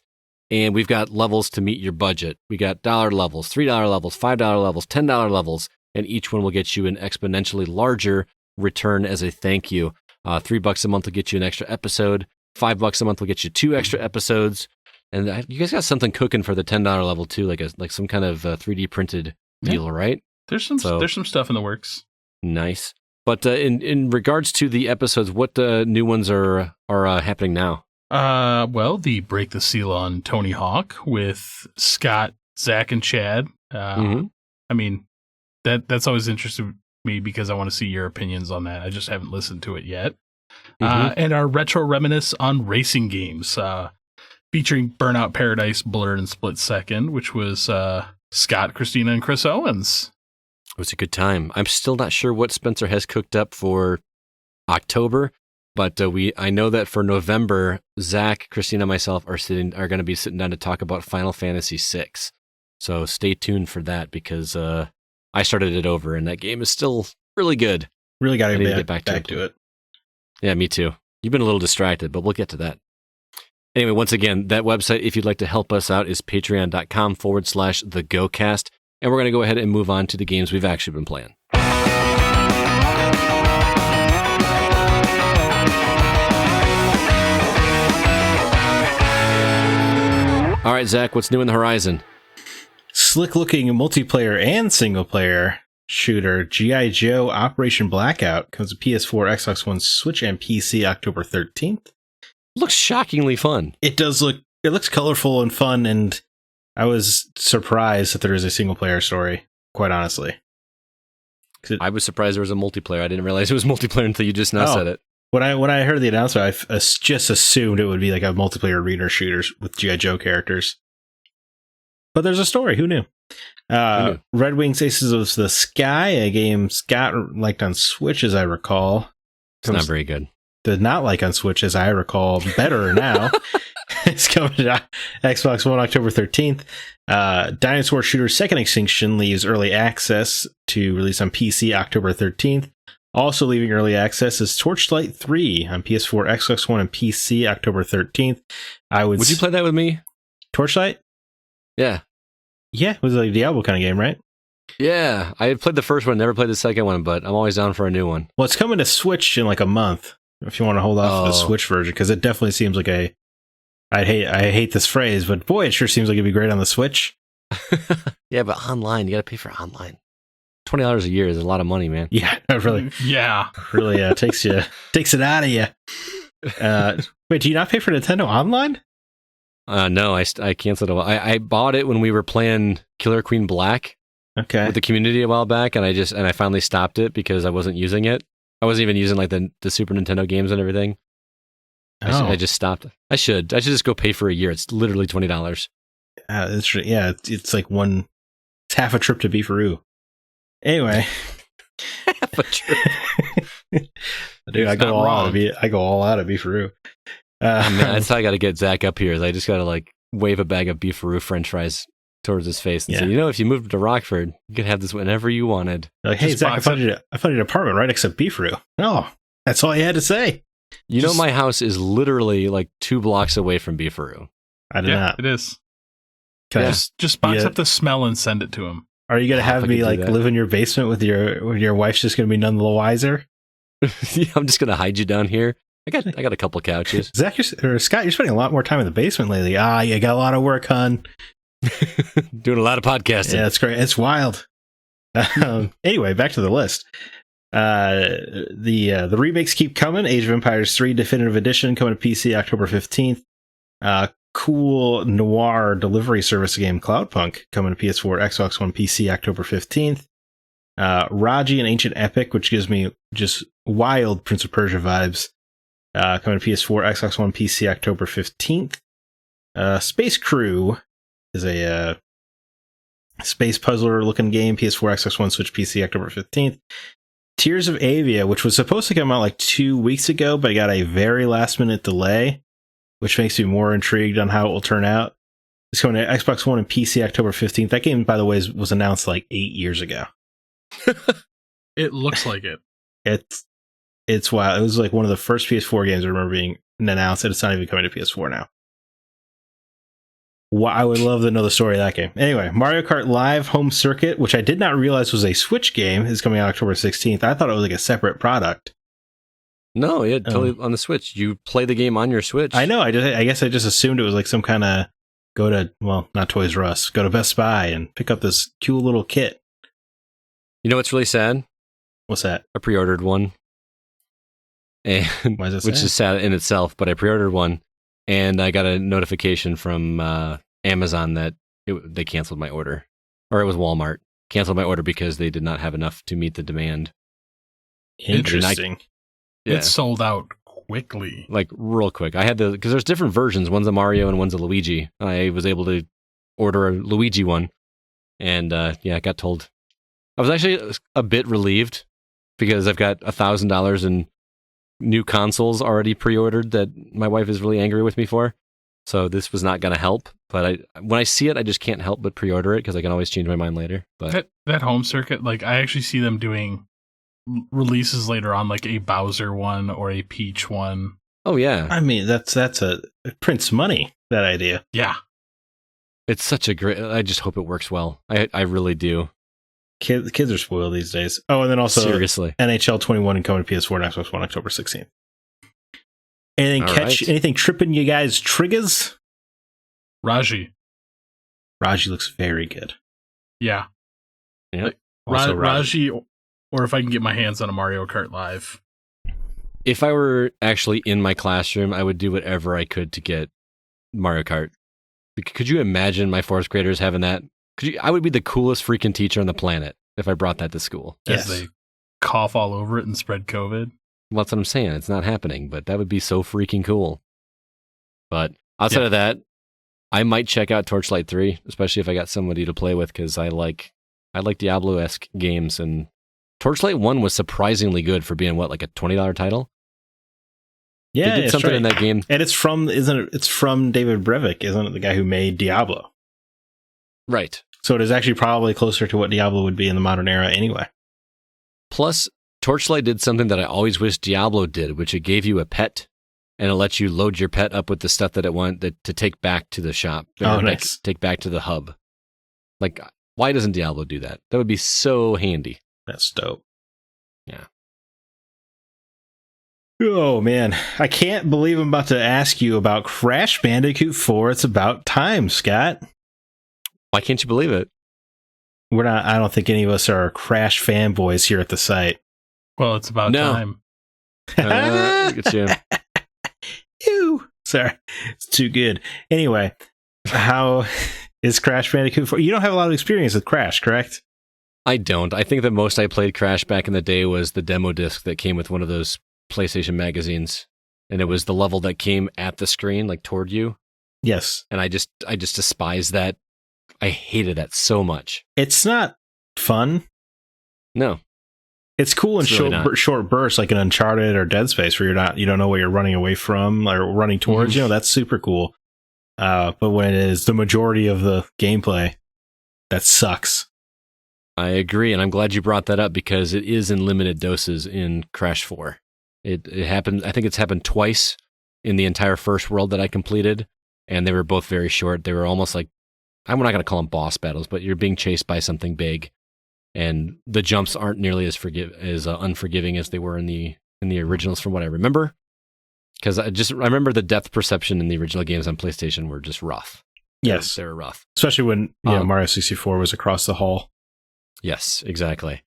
And we've got levels to meet your budget. We got $1 levels, $3 levels, $5 levels, $10 levels, and each one will get you an exponentially larger return as a thank you. $3 a month will get you an extra episode. $5 a month will get you 2 extra episodes. And you guys got something cooking for the $10 level too, like some kind of 3D printed deal, right?
There's some stuff in the works.
Nice. But in regards to the episodes, what new ones are happening now?
Well, the Break the Seal on Tony Hawk with Scott, Zach, and Chad. I mean, that's always interested me because I want to see your opinions on that. I just haven't listened to it yet. And our Retro Reminisce on racing games, featuring Burnout Paradise, Blur, and Split Second, which was Scott, Christina, and Chris Owens.
It was a good time. I'm still not sure what Spencer has cooked up for October, but I know that for November, Zach, Christina, and myself are going to be sitting down to talk about Final Fantasy VI. So stay tuned for that because I started it over and that game is still really good.
Really got to
get back to it. Yeah, me too. You've been a little distracted, but we'll get to that. Anyway, once again, that website, if you'd like to help us out, is patreon.com/thegocast. And we're going to go ahead and move on to the games we've actually been playing. All right, Zach, what's new in the horizon?
Slick-looking multiplayer and single-player shooter G.I. Joe Operation Blackout comes to PS4, Xbox One, Switch, and PC October 13th.
Looks shockingly fun.
It does look. It looks colorful and fun, and I was surprised that there is a single-player story, quite honestly.
I was surprised there was a multiplayer. I didn't realize it was multiplayer until you just now said it.
When I heard the announcement, I just assumed it would be like a multiplayer arena shooters with G.I. Joe characters. But there's a story. Who knew? Red Wings Aces of the Sky, a game Scott liked on Switch, as I recall.
It's not very good.
Did not like on Switch, as I recall, better now. It's coming to Xbox One October 13th. Dinosaur Shooter Second Extinction leaves early access to release on PC October 13th. Also leaving early access is Torchlight 3 on PS4, Xbox One, and PC October 13th.
Would you play that with me?
Torchlight?
Yeah.
Yeah, it was like a Diablo kind of game, right?
Yeah, I had played the first one, never played the second one, but I'm always down for a new one.
Well, it's coming to Switch in like a month, if you want to hold off for the Switch version, because it definitely seems like I hate this phrase, but boy, it sure seems like it'd be great on the Switch.
Yeah, but online, you got to pay for online. $20 a year is a lot of money, man.
Yeah, really.
Yeah.
Really takes it out of you. Wait, do you not pay for Nintendo Online?
No, I canceled it. I bought it when we were playing Killer Queen Black with the community a while back, and I finally stopped it because I wasn't using it. I wasn't even using like the Super Nintendo games and everything. I just stopped. I should just go pay for a year. It's literally $20.
It's like it's half a trip to Beefaroo. Anyway,
half a trip.
Dude, I go all out of Beefaroo.
Man, that's how I got to get Zach up here. Is I just got to like wave a bag of Beefaroo French fries towards his face and say, if you moved to Rockford, you could have this whenever you wanted.
Like, hey, Zach, I found you an apartment right next to Beefaroo. No, that's all you had to say.
My house is literally like 2 blocks away from Beefaroo.
I did not.
It is. Just box up the smell and send it to him.
Are you gonna have me like live in your basement with your wife's just gonna be none the wiser?
Yeah, I'm just gonna hide you down here. I got a couple couches.
Zach or Scott, you're spending a lot more time in the basement lately. You got a lot of work, hon.
Doing a lot of podcasting.
Yeah, that's great. It's wild. Anyway, back to the list. The remakes keep coming. Age of Empires 3 Definitive Edition coming to PC October 15th. Cool noir delivery service game Cloudpunk coming to PS4, Xbox One, PC October 15th. Raji and Ancient Epic, which gives me just wild Prince of Persia vibes, coming to PS4, Xbox One, PC October 15th. Space Crew is a space puzzler looking game, PS4, Xbox One, Switch, PC October 15th. Tears of Avia, which was supposed to come out like 2 weeks ago, but got a very last minute delay, which makes me more intrigued on how it will turn out. It's coming to Xbox One and PC October 15th. That game, by the way, was announced like 8 years ago.
It looks like it.
It's wild. It was like one of the first PS4 games I remember being announced, and it's not even coming to PS4 now. I would love to know the story of that game. Anyway, Mario Kart Live Home Circuit, which I did not realize was a Switch game, is coming out October 16th. I thought it was like a separate product.
No, yeah, totally on the Switch. You play the game on your Switch.
I know. I guess I just assumed it was like some kind of not Toys R Us, go to Best Buy and pick up this cool little kit.
You know what's really sad?
What's that?
I pre-ordered one. And
why is that sad?
Which is sad in itself, but I pre-ordered one and I got a notification from Amazon that they canceled my order. Or it was Walmart. Canceled my order because they did not have enough to meet the demand.
Interesting.
It sold out quickly.
Like real quick. I had because there's different versions. One's a Mario and one's a Luigi. I was able to order a Luigi one. And I got told. I was actually a bit relieved because I've got $1,000 in new consoles already pre-ordered that my wife is really angry with me for. So this was not going to help. But when I see it, I just can't help but pre-order it because I can always change my mind later. But
that home circuit, like I actually see them doing releases later on, like a Bowser one or a Peach one.
Oh yeah,
I mean that's a Prince money, that idea.
Yeah,
it's such a great. I just hope it works well. I really do.
Kids are spoiled these days. Oh, and then also
seriously,
NHL 21 and coming to PS4 and Xbox One October 16th. Anything tripping you guys triggers?
Raji
looks very good.
Yeah.
Yep.
Raji, or if I can get my hands on a Mario Kart Live.
If I were actually in my classroom, I would do whatever I could to get Mario Kart. Could you imagine my fourth graders having that? I would be the coolest freaking teacher on the planet if I brought that to school.
As they cough all over it and spread COVID.
Well, that's what I'm saying. It's not happening, but that would be so freaking cool. But outside of that, I might check out Torchlight 3, especially if I got somebody to play with, because I like Diablo-esque games, and Torchlight 1 was surprisingly good for being like a $20 title.
Yeah,
they did something in that game,
and it's from David Brevik, isn't it? The guy who made Diablo,
right?
So it is actually probably closer to what Diablo would be in the modern era, anyway.
Plus, Torchlight did something that I always wish Diablo did, which it gave you a pet, and it lets you load your pet up with the stuff that it wanted to take back to the shop.
Oh, nice.
Take back to the hub. Like, why doesn't Diablo do that? That would be so handy.
That's dope.
Yeah.
Oh, man. I can't believe I'm about to ask you about Crash Bandicoot 4. It's about time, Scott.
Why can't you believe it?
We're not. I don't think any of us are Crash fanboys here at the site.
Well, it's about time.
Look at you.
Ew. Sorry. It's too good. Anyway, how is Crash Bandicoot 4? You don't have a lot of experience with Crash, correct?
I don't. I think the most I played Crash back in the day was the demo disc that came with one of those PlayStation magazines. And it was the level that came at the screen, like toward you.
Yes.
And I just despise that. I hated that so much.
It's not fun.
No.
It's cool in
It's
short bursts, like in Uncharted or Dead Space, where you don't know where you're running away from or running towards.
Mm-hmm.
You know, that's super cool. But when it is the majority of the gameplay, that sucks.
I agree, and I'm glad you brought that up because it is in limited doses in Crash 4. It happened. I think it's happened twice in the entire first world that I completed, and they were both very short. They were almost like, I'm not going to call them boss battles, but you're being chased by something big, and the jumps aren't nearly as unforgiving as they were in the originals, from what I remember. Because I remember the depth perception in the original games on PlayStation were just rough.
Yes,
they were rough,
especially when Mario 64 was across the hall.
Yes, exactly.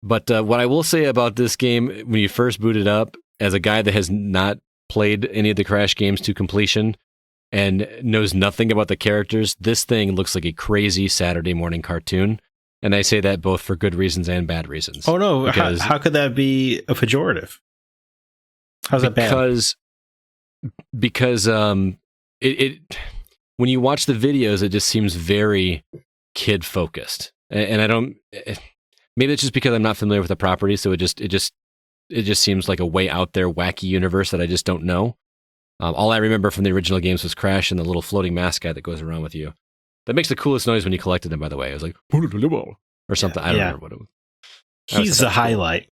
But what I will say about this game, when you first boot it up, as a guy that has not played any of the Crash games to completion and knows nothing about the characters, this thing looks like a crazy Saturday morning cartoon. And I say that both for good reasons and bad reasons.
Oh, no. How could that be a pejorative? How's that bad? Because it when you watch the videos, it just seems very kid-focused. And I don't... Maybe it's just because I'm not familiar with the property, so it just seems like a way out there, wacky universe that I just don't know. All I remember from the original games was Crash and the little floating mascot that goes around with you. That makes the coolest noise when you collected him, by the way. It was like, or something. I don't remember what it was. He's the highlight.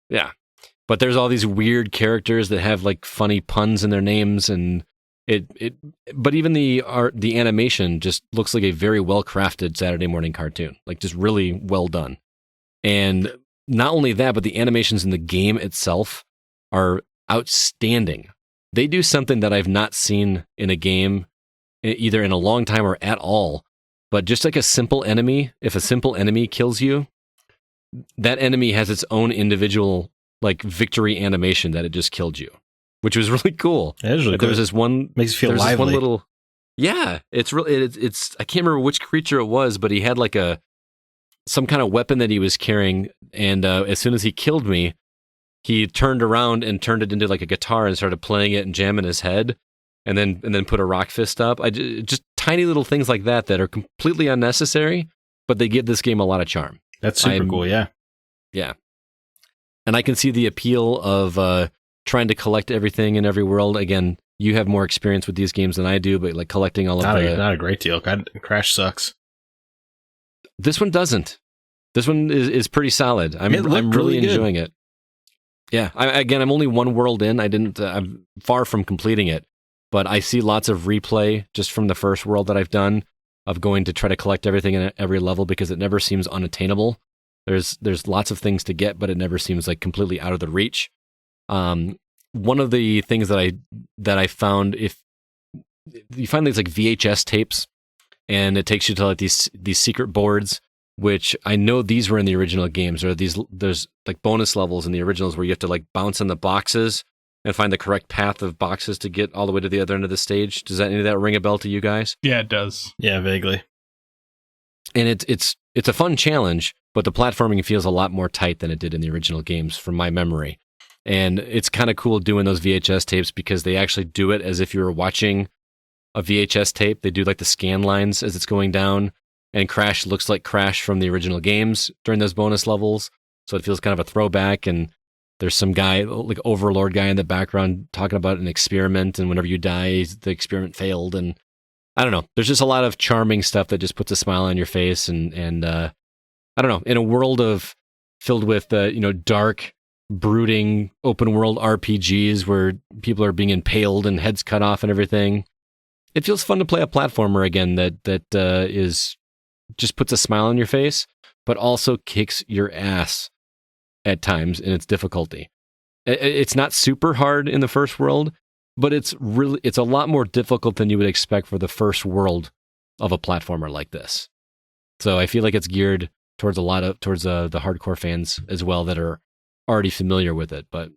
Yeah. But there's all these weird characters that have like funny puns in their names, and but even the animation just looks like a very well crafted Saturday morning cartoon. Like just really well done. And not only that, but the animations in the game itself are outstanding. They do something that I've not seen in a game, either in a long time or at all. But just like a simple enemy, if a simple enemy kills you, that enemy has its own individual like victory animation that it just killed you, which was really cool.
It is really cool.
There was this one,
makes you feel lively.
This one little, yeah, it's really it's I can't remember which creature it was, but he had like some kind of weapon that he was carrying, and as soon as he killed me, he turned around and turned it into like a guitar and started playing it and jamming his head, and then put a rock fist up. Just tiny little things like that are completely unnecessary, but they give this game a lot of charm.
That's super cool, yeah.
Yeah. And I can see the appeal of trying to collect everything in every world. Again, you have more experience with these games than I do, but like collecting all of
not a great deal. Crash sucks.
This one doesn't. This one is pretty solid. I'm really enjoying it. Yeah. I'm only one world in. I'm far from completing it, but I see lots of replay just from the first world that I've done of going to try to collect everything in every level because it never seems unattainable. There's lots of things to get, but it never seems like completely out of the reach. One of the things that I found, if you find these like VHS tapes, and it takes you to like these secret boards, which I know these were in the original games, or there's like bonus levels in the originals where you have to like bounce in the boxes and find the correct path of boxes to get all the way to the other end of the stage. Does any of that ring a bell to you guys?
Yeah, it does.
Yeah, vaguely.
And it's a fun challenge, but the platforming feels a lot more tight than it did in the original games from my memory. And it's kind of cool doing those VHS tapes because they actually do it as if you were watching a VHS tape. They do like the scan lines as it's going down, and Crash looks like Crash from the original games during those bonus levels. So it feels kind of a throwback, and there's some guy, like Overlord guy in the background talking about an experiment, and whenever you die, the experiment failed. And I don't know. There's just a lot of charming stuff that just puts a smile on your face. And I don't know. In a world of filled with dark, brooding open world RPGs where people are being impaled and heads cut off and everything. It feels fun to play a platformer again that is just puts a smile on your face, but also kicks your ass at times in its difficulty. It's not super hard in the first world, but it's a lot more difficult than you would expect for the first world of a platformer like this. So I feel like it's geared towards the hardcore fans as well that are already familiar with it. But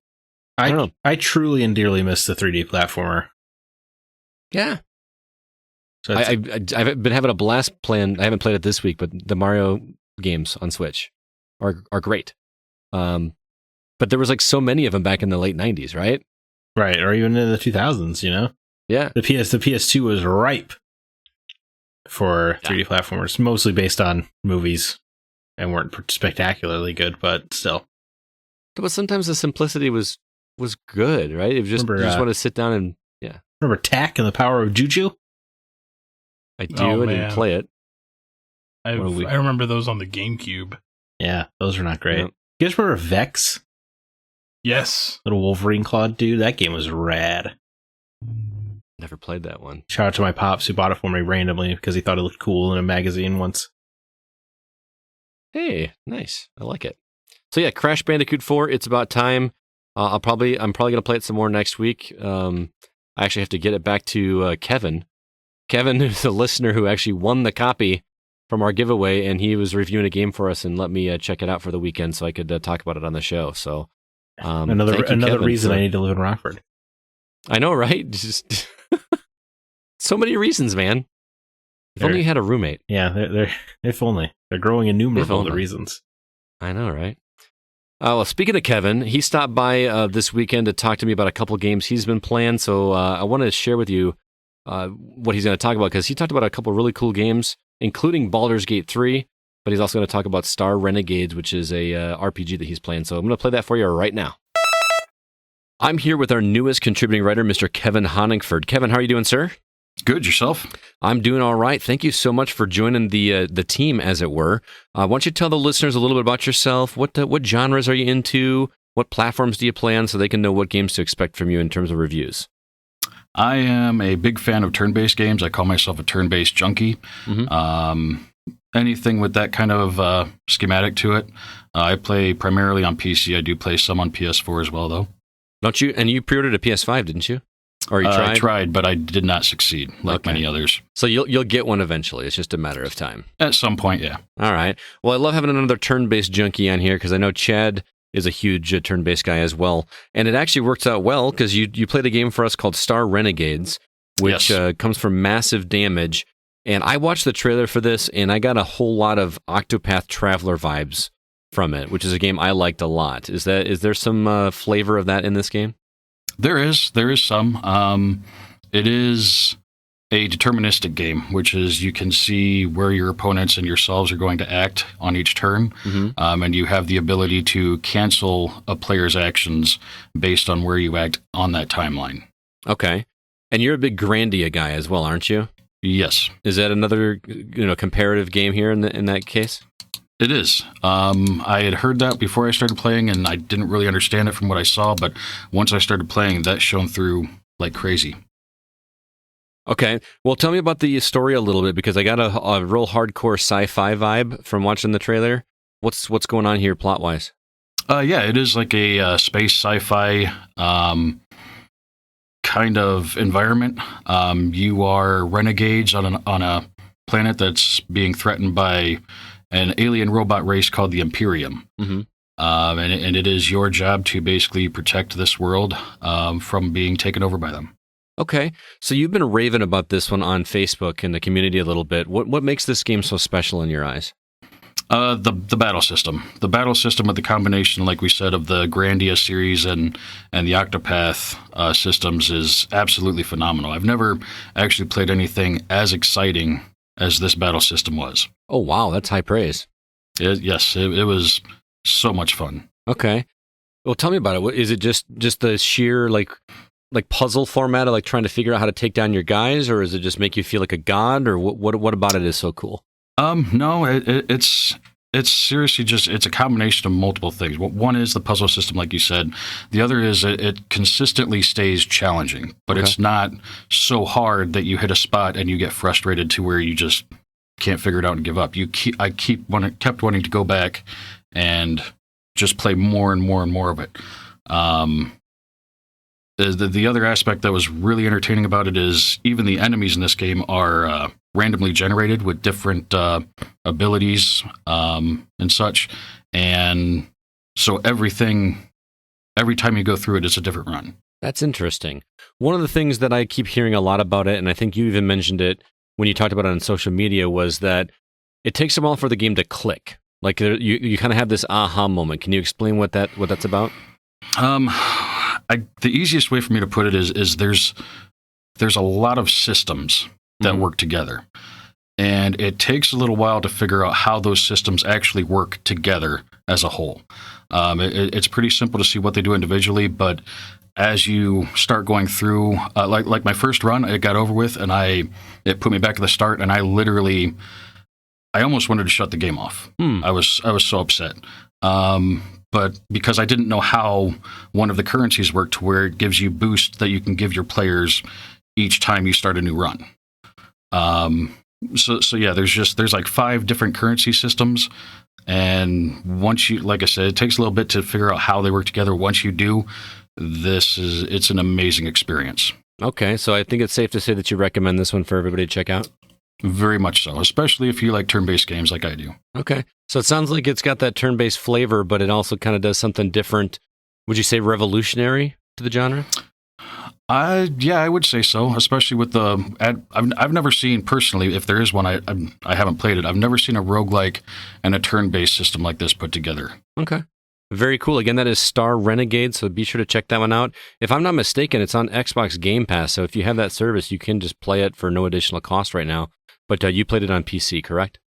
I don't know.
I truly and dearly miss the 3D platformer.
Yeah.
So
I've been having a blast playing. I haven't played it this week, but the Mario games on Switch are great. But there was like so many of them back in the late 90s, right?
Right, or even in the 2000s,
Yeah.
The PS2 was ripe for 3D platformers, mostly based on movies and weren't spectacularly good, but still.
But sometimes the simplicity was good, right? It was just, you just want to sit down and,
Remember Tak and the Power of Juju?
I do. I didn't play it.
I remember those on the GameCube.
Yeah, those are not great. Yeah. You guys remember Vex?
Yes.
Little Wolverine clawed dude? That game was rad.
Never played that one.
Shout out to my pops who bought it for me randomly because he thought it looked cool in a magazine once.
Hey, nice. I like it. So yeah, Crash Bandicoot 4, it's about time. I'm probably going to play it some more next week. I actually have to get it back to Kevin. Kevin is a listener who actually won the copy from our giveaway, and he was reviewing a game for us and let me check it out for the weekend so I could talk about it on the show. So
another reason I need to live in Rockford.
I know, right? Just so many reasons, man. If only you had a roommate.
Yeah, if only. They're growing innumerable the reasons.
I know, right? Well, speaking of Kevin, he stopped by this weekend to talk to me about a couple games he's been playing. So I want to share with you what he's going to talk about, because he talked about a couple really cool games, including Baldur's Gate 3, but he's also going to talk about Star Renegades, which is a RPG that he's playing. So I'm going to play that for you right now. I'm here with our newest contributing writer, Mr. Kevin Honigford. Kevin, how are you doing, sir?
Good, yourself?
I'm doing all right. Thank you so much for joining the team, as it were. Why don't you tell the listeners a little bit about yourself? What genres are you into? What platforms do you play on, so they can know what games to expect from you in terms of reviews?
I am a big fan of turn-based games. I call myself a turn-based junkie. Mm-hmm. Anything with that kind of schematic to it. I play primarily on PC. I do play some on PS4 as well, though.
Don't you? And you pre-ordered a PS5, didn't you? Or you tried?
I tried, but I did not succeed, like many others.
So you'll get one eventually. It's just a matter of time.
At some point, yeah.
All right. Well, I love having another turn-based junkie on here, because I know Chad is a huge turn-based guy as well. And it actually works out well, because you played a game for us called Star Renegades, which comes from Massive Damage. And I watched the trailer for this, and I got a whole lot of Octopath Traveler vibes from it, which is a game I liked a lot. Is there some flavor of that in this game?
There is some. It is a deterministic game, which is you can see where your opponents and yourselves are going to act on each turn, and you have the ability to cancel a player's actions based on where you act on that timeline. Okay.
And you're a big Grandia guy as well, aren't you?
Yes.
Is that another comparative game here in that case?
It is. I had heard that before I started playing, and I didn't really understand it from what I saw, but once I started playing, that shone through like crazy.
Okay. Well, tell me about the story a little bit, because I got a real hardcore sci-fi vibe from watching the trailer. What's going on here plot-wise?
Yeah, it is like a space sci-fi kind of environment. You are renegades on a planet that's being threatened by an alien robot race called the Imperium. Mm-hmm. And it is your job to basically protect this world from being taken over by them.
Okay. So you've been raving about this one on Facebook and the community a little bit. What makes this game so special in your eyes?
The battle system. The battle system with the combination, like we said, of the Grandia series and the Octopath systems is absolutely phenomenal. I've never actually played anything as exciting as this battle system was.
Oh, wow. That's high praise.
Yes, it was so much fun.
Okay. Well, tell me about it. Is it just the sheer like puzzle format of like trying to figure out how to take down your guys, or does it just make you feel like a god, or what about it is so cool?
No, it's It's seriously it's a combination of multiple things. One is the puzzle system, like you said. The other is it consistently stays challenging, but it's not so hard that you hit a spot and you get frustrated to where you just can't figure it out and give up. I kept wanting to go back and just play more and more and more of it. The other aspect that was really entertaining about it is even the enemies in this game are randomly generated with different abilities and such. And so every time you go through it, it's a different run.
That's interesting. One of the things that I keep hearing a lot about it, and I think you even mentioned it when you talked about it on social media, was that it takes a while for the game to click. Like you kind of have this aha moment. Can you explain what that's about?
The easiest way for me to put it is there's a lot of systems that work together, and it takes a little while to figure out how those systems actually work together as a whole. It's pretty simple to see what they do individually, but as you start going through, like my first run, it got over with, and it put me back at the start, and I almost wanted to shut the game off. I was so upset. But because I didn't know how one of the currencies worked to where it gives you boost that you can give your players each time you start a new run. So yeah, there's like 5 different currency systems. And once you, like I said, it takes a little bit to figure out how they work together. Once you do, it's an amazing experience.
Okay, so I think it's safe to say that you recommend this one for everybody to check out.
Very much so, especially if you like turn-based games like I do.
Okay. So it sounds like it's got that turn-based flavor, but it also kind of does something different. Would you say revolutionary to the genre?
Yeah, I would say so, especially with I've never seen, personally, if there is one, I haven't played it. I've never seen a roguelike and a turn-based system like this put together.
Okay. Very cool. Again, that is Star Renegades, so be sure to check that one out. If I'm not mistaken, it's on Xbox Game Pass, so if you have that service, you can just play it for no additional cost right now. But you played it on PC, correct?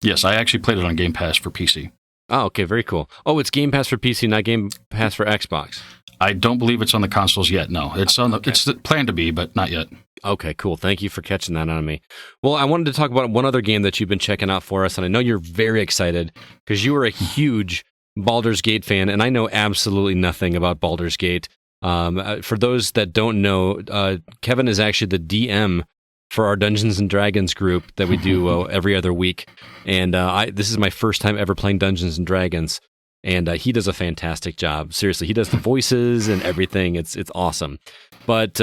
Yes, I actually played it on Game Pass for PC.
Oh, okay, very cool. Oh, it's Game Pass for PC, not Game Pass for Xbox.
I don't believe it's on the consoles yet. No, it's it's planned to be, but not yet.
Okay, cool. Thank you for catching that on me. Well, I wanted to talk about one other game that you've been checking out for us, and I know you're very excited because you are a huge Baldur's Gate fan, and I know absolutely nothing about Baldur's Gate. For those that don't know, Kevin is actually the DM for our Dungeons and Dragons group that we do every other week. And this is my first time ever playing Dungeons and Dragons. And he does a fantastic job. Seriously, he does the voices and everything. It's awesome. But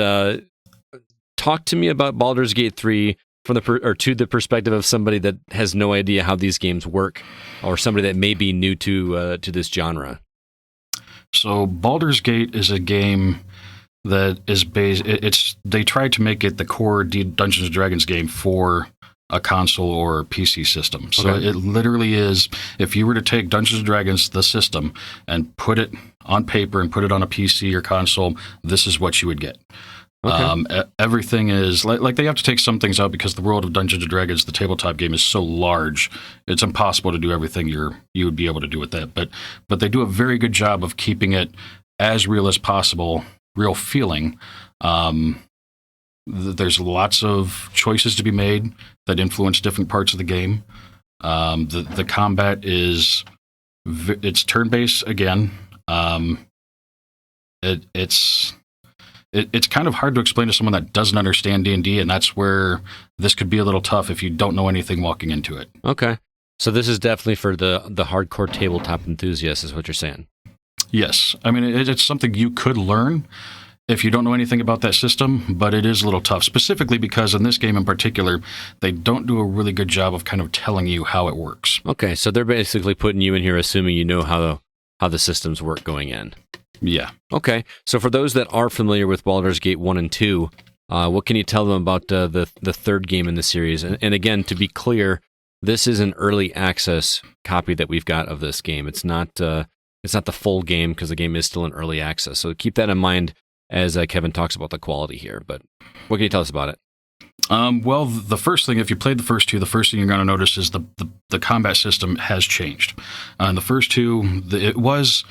talk to me about Baldur's Gate 3 from to the perspective of somebody that has no idea how these games work, or somebody that may be new to this genre.
So Baldur's Gate is a game that is based. They tried to make it the core Dungeons and Dragons game for a console or PC system. So It literally is, if you were to take Dungeons and Dragons, the system, and put it on paper and put it on a PC or console, this is what you would get. Okay. Everything is like they have to take some things out because the world of Dungeons and Dragons, the tabletop game, is so large. It's impossible to do everything you would be able to do with that. But they do a very good job of keeping it as real as possible. Real feeling. There's lots of choices to be made that influence different parts of the game. The combat it's turn-based again. It's kind of hard to explain to someone that doesn't understand D&D, and that's where this could be a little tough if you don't know anything walking into it. Okay.
So this is definitely for the hardcore tabletop enthusiasts, is what you're saying.
Yes. I mean, it's something you could learn if you don't know anything about that system, but it is a little tough, specifically because in this game in particular, they don't do a really good job of kind of telling you how it works.
Okay, so they're basically putting you in here assuming you know how the systems work going in.
Yeah.
Okay, so for those that are familiar with Baldur's Gate 1 and 2, what can you tell them about the third game in the series? And again, to be clear, this is an early access copy that we've got of this game. It's not the full game because the game is still in early access. So keep that in mind as Kevin talks about the quality here. But what can you tell us about it?
Well, the first thing, if you played the first two, the first thing you're going to notice is the combat system has changed. In the first two, it was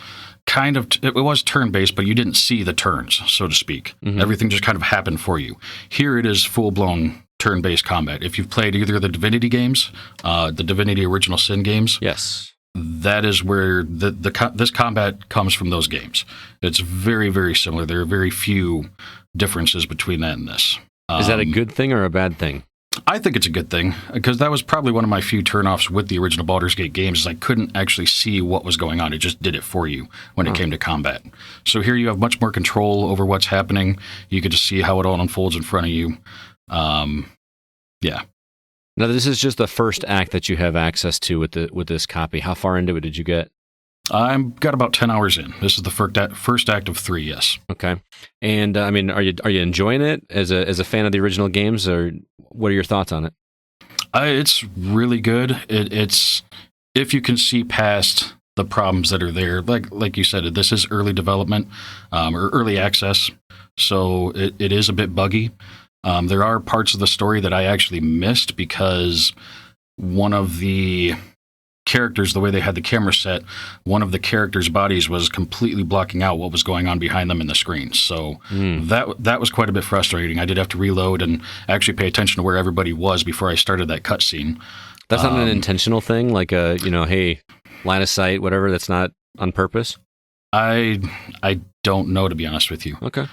turn-based, but you didn't see the turns, so to speak. Mm-hmm. Everything just kind of happened for you. Here it is full-blown turn-based combat. If you've played either of the Divinity games, the Divinity Original Sin games,
yes,
that is where this combat comes from those games. It's very, very similar. There are very few differences between that and this.
Is that a good thing or a bad thing?
I think it's a good thing, because that was probably one of my few turnoffs with the original Baldur's Gate games, is I couldn't actually see what was going on. It just did it for you when it came to combat. So here you have much more control over what's happening. You could just see how it all unfolds in front of you. Yeah.
Now, this is just the first act that you have access to with this copy. How far into it did you get?
I've got about 10 hours in. This is the first act of 3, yes.
Okay. And I mean, are you enjoying it as a fan of the original games, or what are your thoughts on it?
It's really good. It's if you can see past the problems that are there. Like you said, this is early development or early access, so it is a bit buggy. There are parts of the story that I actually missed because one of the characters, the way they had the camera set, one of the characters' bodies was completely blocking out what was going on behind them in the screen. So that was quite a bit frustrating. I did have to reload and actually pay attention to where everybody was before I started that cutscene.
That's not an intentional thing, like hey, line of sight, whatever. That's not on purpose.
I don't know, to be honest with you.
Okay.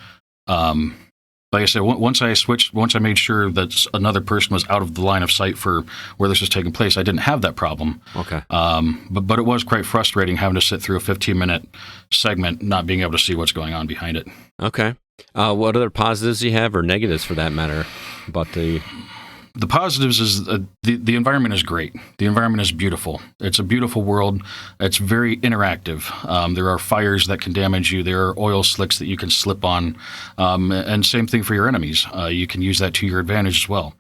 Like I said, once I made sure that another person was out of the line of sight for where this was taking place, I didn't have that problem.
Okay.
But it was quite frustrating having to sit through a 15-minute segment, not being able to see what's going on behind it.
Okay. What other positives do you have, or negatives for that matter, about the...
The positives is the environment is great. The environment is beautiful. It's a beautiful world. It's very interactive. There are fires that can damage you. There are oil slicks that you can slip on. And same thing for your enemies. You can use that to your advantage as well.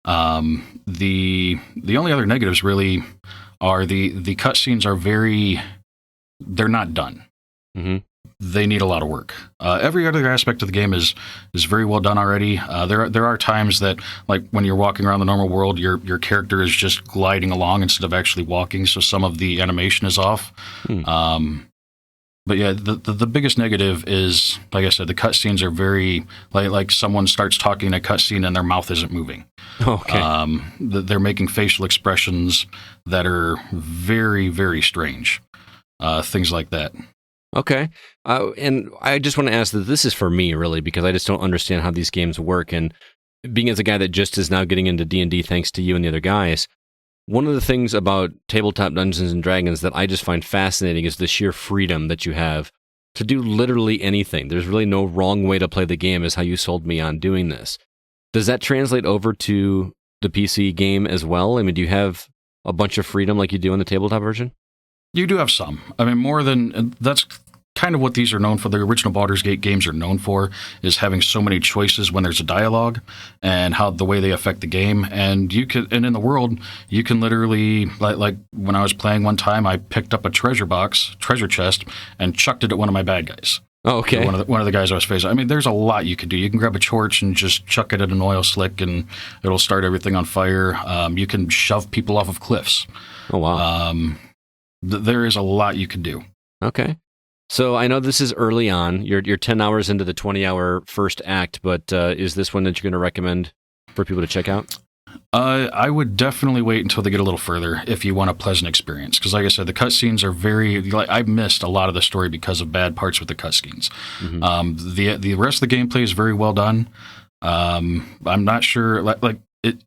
The only other negatives really are the cutscenes are they're not done. Mm-hmm. They need a lot of work. Every other aspect of the game is very well done already. There are times that, like when you're walking around the normal world, your character is just gliding along instead of actually walking, so some of the animation is off. But yeah, the biggest negative is, like I said, the cutscenes are very like someone starts talking in a cutscene and their mouth isn't moving.
Okay.
They're making facial expressions that are very, very strange. Things like that.
Okay. And I just want to ask that this is for me, really, because I just don't understand how these games work. And being as a guy that just is now getting into D&D thanks to you and the other guys, one of the things about tabletop Dungeons & Dragons that I just find fascinating is the sheer freedom that you have to do literally anything. There's really no wrong way to play the game, is how you sold me on doing this. Does that translate over to the PC game as well? I mean, do you have a bunch of freedom like you do in the tabletop version? You
do have some. I mean, more than... That's kind of what these are known for. The original Baldur's Gate games are known for, is having so many choices when there's a dialogue and how the way they affect the game. And in the world, you can literally, like when I was playing one time, I picked up a treasure chest, and chucked it at one of my bad guys.
Oh, okay.
One of the guys I was facing. I mean, there's a lot you can do. You can grab a torch and just chuck it at an oil slick, and it'll start everything on fire. You can shove people off of cliffs.
Oh, wow.
There is a lot you can do.
Okay. So I know this is early on. You're 10 hours into the 20-hour first act, but is this one that you're going to recommend for people to check out?
I would definitely wait until they get a little further if you want a pleasant experience. Because like I said, the cutscenes are I missed a lot of the story because of bad parts with the cutscenes. Mm-hmm. The rest of the gameplay is very well done. I'm not sure,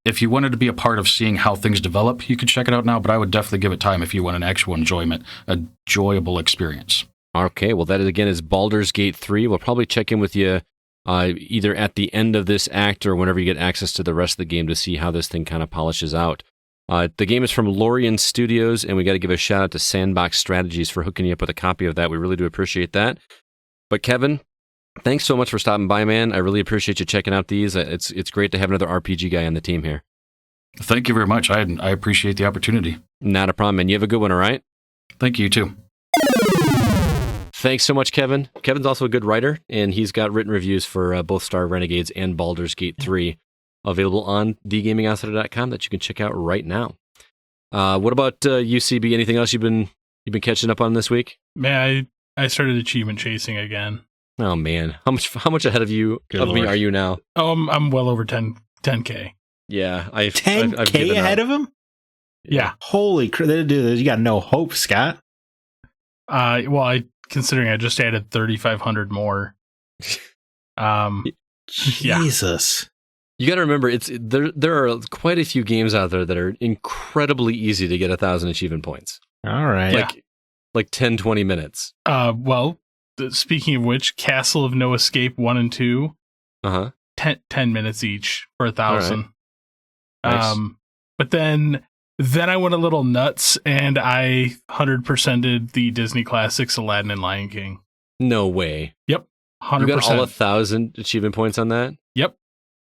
if you wanted to be a part of seeing how things develop, you could check it out now, but I would definitely give it time if you want an actual enjoyable experience.
Okay, well, that again is Baldur's Gate 3. We'll probably check in with you either at the end of this act or whenever you get access to the rest of the game to see how this thing kind of polishes out. The game is from Lorien Studios, and we got to give a shout out to Sandbox Strategies for hooking you up with a copy of that. We really do appreciate that. But Kevin, thanks so much for stopping by, man. I really appreciate you checking out these. It's great to have another RPG guy on the team here.
Thank you very much. I appreciate the opportunity.
Not a problem, man. You have a good one, all right?
Thank you, too.
Thanks so much, Kevin. Kevin's also a good writer, and he's got written reviews for both Star Renegades and Baldur's Gate 3 available on thegamingoutsider.com that you can check out right now. What about UCB? Anything else you've been catching up on this week?
Man, I started achievement chasing again.
Oh man, how much ahead of me are you now?
Oh, I'm well over 10K.
Yeah,
I've 10K ahead of him.
Yeah.
Holy crap! They do this. You got no hope, Scott.
Considering I just added 3,500 more.
Jesus.
You got to remember, there are quite a few games out there that are incredibly easy to get 1,000 achievement points.
All right.
Like 10, 20 minutes.
Speaking of which, Castle of No Escape 1 and 2, 10 minutes each for 1,000.
Right. Nice.
But then I went a little nuts and I 100%ed the Disney classics Aladdin and Lion King.
No way.
Yep. 100%.
You got all 1,000 achievement points on that?
Yep.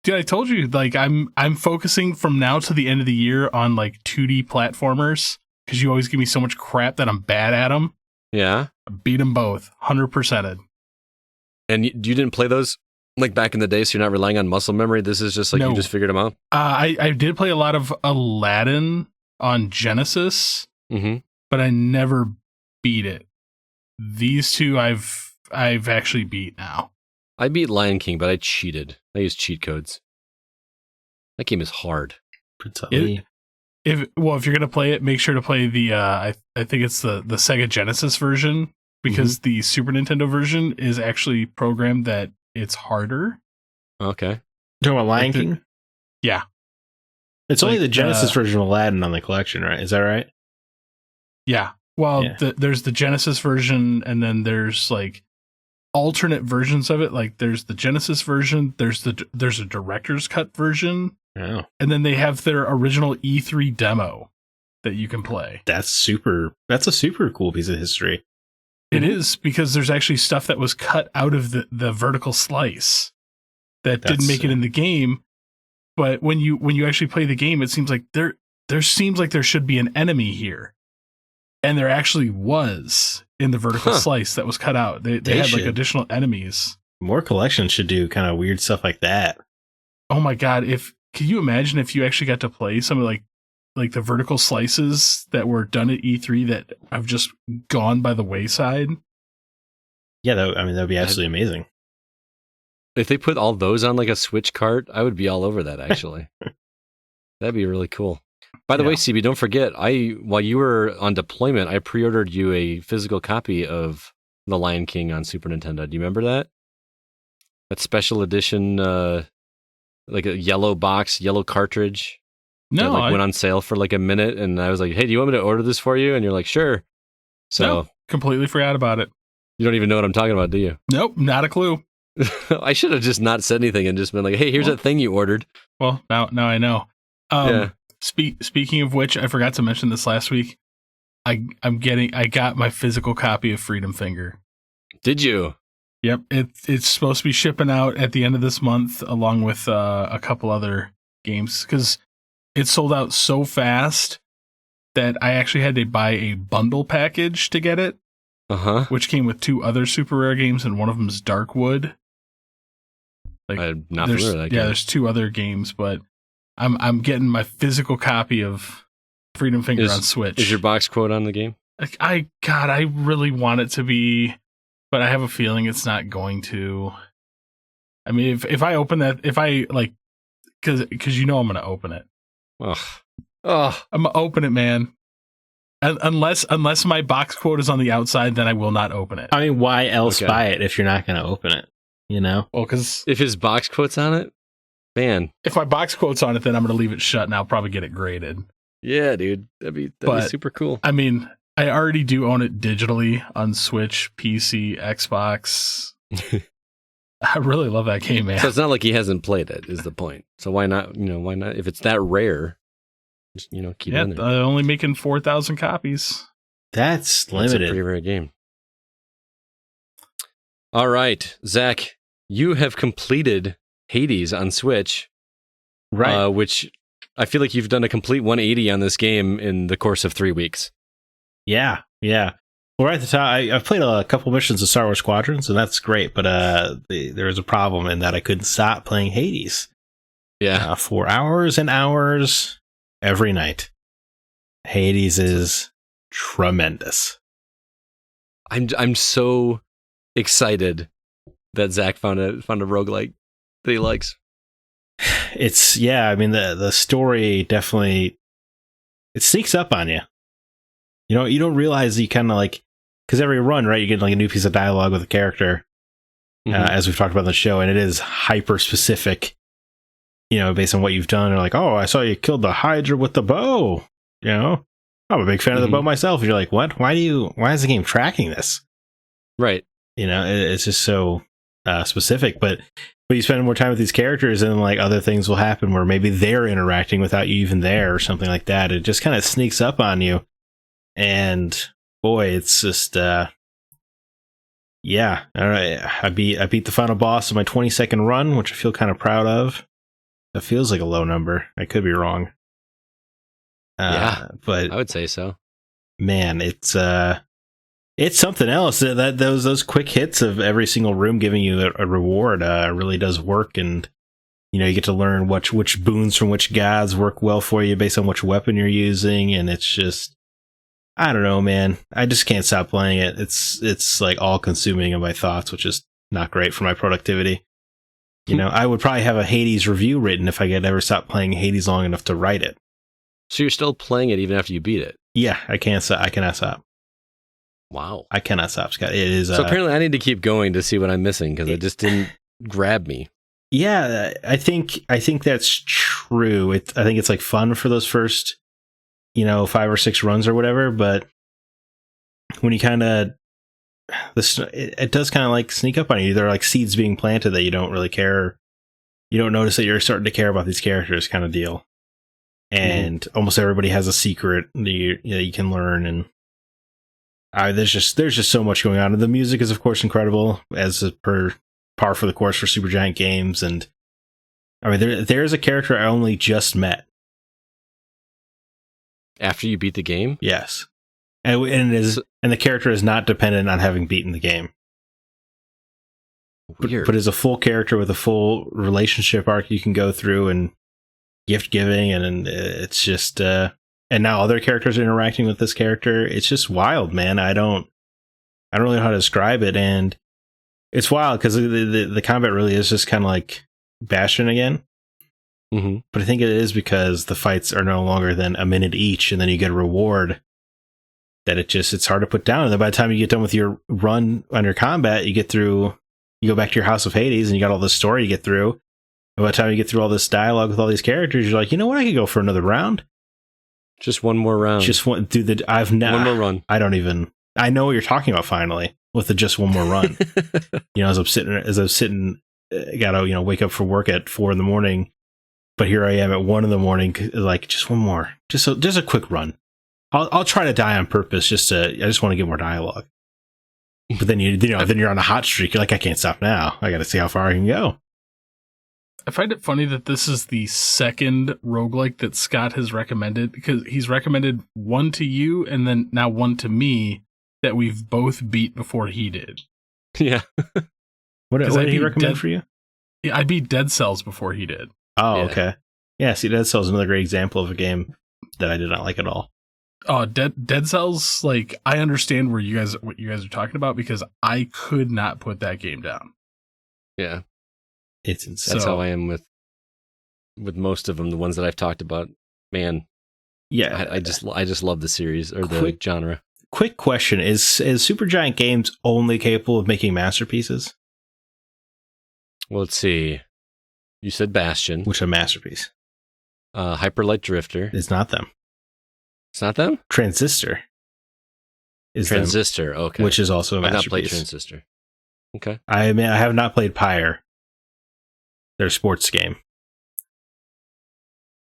Dude, I told you, like, I'm focusing from now to the end of the year on like 2D platformers because you always give me so much crap that I'm bad at them.
Yeah.
I beat them both, 100%ed.
And you didn't play those like back in the day, so you're not relying on muscle memory? This is just like you just figured them out?
I did play a lot of Aladdin on Genesis, but I never beat it. These two I've actually beat now.
I beat Lion King, but I cheated. I used cheat codes. That game is hard.
If you're gonna play it, make sure to play the I think it's the Sega Genesis version, because the Super Nintendo version is actually programmed that it's harder.
Okay.
You talking about Lion King?
Yeah.
It's only the Genesis version of Aladdin on the collection, right? Is that right?
Yeah. Well, there's the Genesis version, and then there's like alternate versions of it. Like there's the Genesis version, there's a director's cut version, and then they have their original E3 demo that you can play. That's
a super cool piece of history.
It is, because there's actually stuff that was cut out of the vertical slice that didn't make it in the game. But when you actually play the game, it seems like there should be an enemy here. And there actually was in the vertical slice that was cut out. They had like additional enemies.
More collections should do kind of weird stuff like that.
Oh my God. Can you imagine if you actually got to play some of like the vertical slices that were done at E3 that have just gone by the wayside?
Yeah, that'd be absolutely amazing.
If they put all those on like a Switch cart, I would be all over that, actually. That'd be really cool. By the way, CB, don't forget, while you were on deployment, I pre-ordered you a physical copy of The Lion King on Super Nintendo. Do you remember that? That special edition, like a yellow box, yellow cartridge.
No,
that went on sale for like a minute, and I was like, "Hey, do you want me to order this for you?" And you're like, "Sure." So
completely forgot about it.
You don't even know what I'm talking about, do you?
Nope, not a clue.
I should have just not said anything and just been like, "Hey, here's that thing you ordered."
Well, now I know. Speaking of which, I forgot to mention this last week. I got my physical copy of Freedom Finger.
Did you?
Yep, it's supposed to be shipping out at the end of this month, along with a couple other games, because it sold out so fast that I actually had to buy a bundle package to get it. Which came with 2 other super rare games, and one of them is Darkwood. Like,
I'm not familiar with that game.
Yeah, there's 2 other games, but I'm getting my physical copy of Freedom Finger on Switch.
Is your box quote on the game?
I really want it to be, but I have a feeling it's not going to. I mean, if I open that, because you know I'm going to open it. I'm going to open it, man. Unless my box quote is on the outside, then I will not open it.
I mean, why else buy it if you're not going to open it? You know?
Well, because
if his box quote's on it, man.
If my box quote's on it, then I'm going to leave it shut, and I'll probably get it graded.
Yeah, dude, that'd be super cool.
I mean, I already do own it digitally on Switch, PC, Xbox. I really love that game, man.
So it's not like he hasn't played it, is the point. So why not? Why not? If it's that rare, just keep it in there.
Only making 4,000 copies.
That's limited.
That's a pretty rare game. All right, Zach, you have completed Hades on Switch,
right?
Which I feel like you've done a complete 180 on this game in the course of 3 weeks.
Yeah. Well, right at the top, I've played a couple missions of Star Wars Squadrons, and that's great. But there was a problem in that I couldn't stop playing Hades.
Yeah,
for hours and hours every night. Hades is tremendous.
I'm so excited that Zach found a roguelike that he likes.
I mean, the story definitely it sneaks up on you. You don't realize you kind of like, because every run, right, you get like a new piece of dialogue with a character, as we've talked about in the show, and it is hyper specific, based on what you've done. Or like, oh, I saw you killed the Hydra with the bow. I'm a big fan of the bow myself. And you're like, what? Why is the game tracking this?
Right.
It's just so specific. But you spend more time with these characters, and like other things will happen where maybe they're interacting without you even there, or something like that. It just kind of sneaks up on you. And boy, it's just yeah. All right, I beat the final boss of my 20-second run, which I feel kind of proud of. That feels like a low number. I could be wrong. But
I would say so.
Man, it's something else. That those quick hits of every single room giving you a reward really does work, and you get to learn which boons from which gods work well for you based on which weapon you're using, and it's just, I don't know, man. I just can't stop playing it. It's like all consuming of my thoughts, which is not great for my productivity. I would probably have a Hades review written if I could ever stop playing Hades long enough to write it.
So you're still playing it even after you beat it?
Yeah, I can't stop. I cannot stop.
Wow.
I cannot stop, Scott. It is.
So apparently I need to keep going to see what I'm missing, because it just didn't grab me.
Yeah, I think that's true. I think it's like fun for those first, 5 or 6 runs or whatever. But when you kind of, it does kind of like sneak up on you. There are like seeds being planted that you don't really care. You don't notice that you're starting to care about these characters, kind of deal. And almost everybody has a secret that you can learn, and there's just so much going on. And the music is, of course, incredible, as per par for the course for Supergiant Games. And I mean, there's a character I only just met
after you beat the game.
Yes, and the character is not dependent on having beaten the game.
Weird.
But is a full character with a full relationship arc you can go through, and gift giving, and it's just and now other characters are interacting with this character. It's just wild, man. I don't really know how to describe it, and it's wild because the combat really is just kind of like Bastion again. But I think it is because the fights are no longer than a minute each, and then you get a reward that it's hard to put down. And then by the time you get done with your run on your combat, you go back to your House of Hades, and you got all this story to get through. And by the time you get through all this dialogue with all these characters, you're like, you know what? I could go for another round. Just one more round. One more run. I know what you're talking about finally with the just one more run. As I'm sitting, gotta, wake up for work at 4 a.m. But here I am at 1 a.m, like just one more, just a quick run. I'll try to die on purpose I just want to get more dialogue. But then then you're on a hot streak. You're like, I can't stop now. I got to see how far I can go.
I find it funny that this is the second roguelike that Scott has recommended, because he's recommended one to you and then now one to me that we've both beat before he did.
Yeah.
What did he recommend for you?
Yeah, I beat Dead Cells before he did.
Oh, yeah. Okay. Yeah, see, Dead Cells is another great example of a game that I did not like at all.
Oh, Dead Cells, like, I understand what you guys are talking about, because I could not put that game down.
Yeah.
It's insane.
That's how I am with most of them, the ones that I've talked about. Man,
yeah,
I just love the series or the genre.
Quick question: Is Supergiant Games only capable of making masterpieces?
Well, let's see. You said Bastion,
which is a masterpiece.
Hyper Light Drifter.
It's not them.
It's not them.
Transistor.
Transistor. Okay.
Which is also a masterpiece. I've not
played Transistor. Okay.
I have not played Pyre. Their sports game.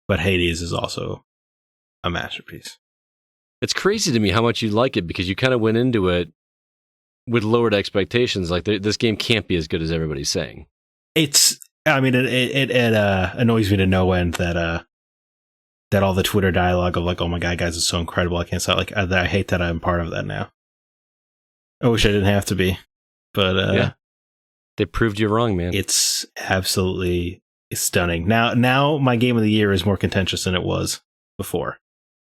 But Hades is also a masterpiece.
It's crazy to me how much you like it, because you kind of went into it with lowered expectations. Like, this game can't be as good as everybody's saying. It
annoys me to no end that all the Twitter dialogue of like, oh my God, guys, it's so incredible. I can't stop. Like, I hate that I'm part of that now. I wish I didn't have to be, but
yeah. They proved you wrong, man.
It's absolutely stunning. Now my game of the year is more contentious than it was before.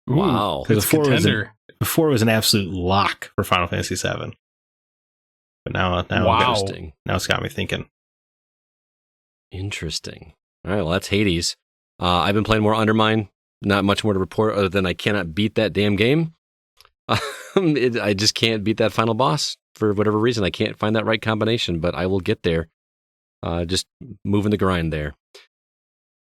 Wow.
Before it was an absolute lock for Final Fantasy VII. But now
wow.
Now it's got me thinking.
Interesting. All right, well, that's Hades. I've been playing more Undermine. not much more to report other than I cannot beat that damn game. I just can't beat that final boss for whatever reason. I can't find that right combination, but I will get there. Just moving the grind there.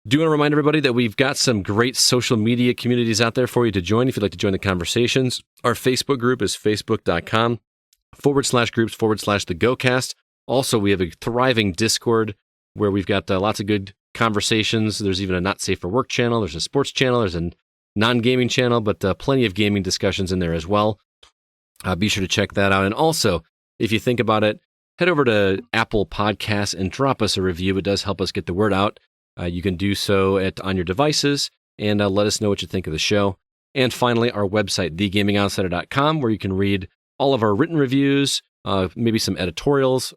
Do want to remind everybody that we've got some great social media communities out there for you to join if you'd like to join the conversations. Our Facebook group is facebook.com/groups/the GoCast. Also, we have a thriving Discord where we've got lots of good conversations. There's even a Not Safe for Work channel. There's a sports channel. There's a non-gaming channel, but plenty of gaming discussions in there as well. Be sure to check that out. And also, if you think about it, head over to Apple Podcasts and drop us a review. It does help us get the word out. You can do so on your devices and let us know what you think of the show. And finally, our website, thegamingoutsider.com, where you can read all of our written reviews, maybe some editorials,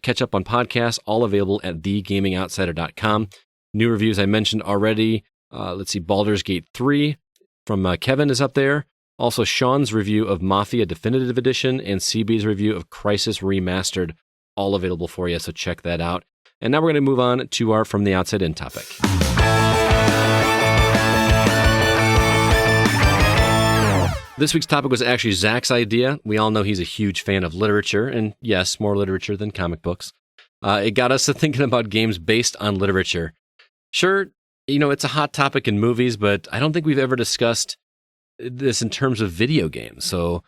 catch up on podcasts, all available at thegamingoutsider.com. New reviews I mentioned already. Let's see, Baldur's Gate 3 from Kevin is up there. Also, Sean's review of Mafia Definitive Edition and CB's review of Crisis Remastered, all available for you, so check that out. And now we're going to move on to our From the Outside In topic. This week's topic was actually Zach's idea. We all know he's a huge fan of literature, and yes, more literature than comic books. It got us to thinking about games based on literature. Sure, it's a hot topic in movies, but I don't think we've ever discussed this in terms of video games. So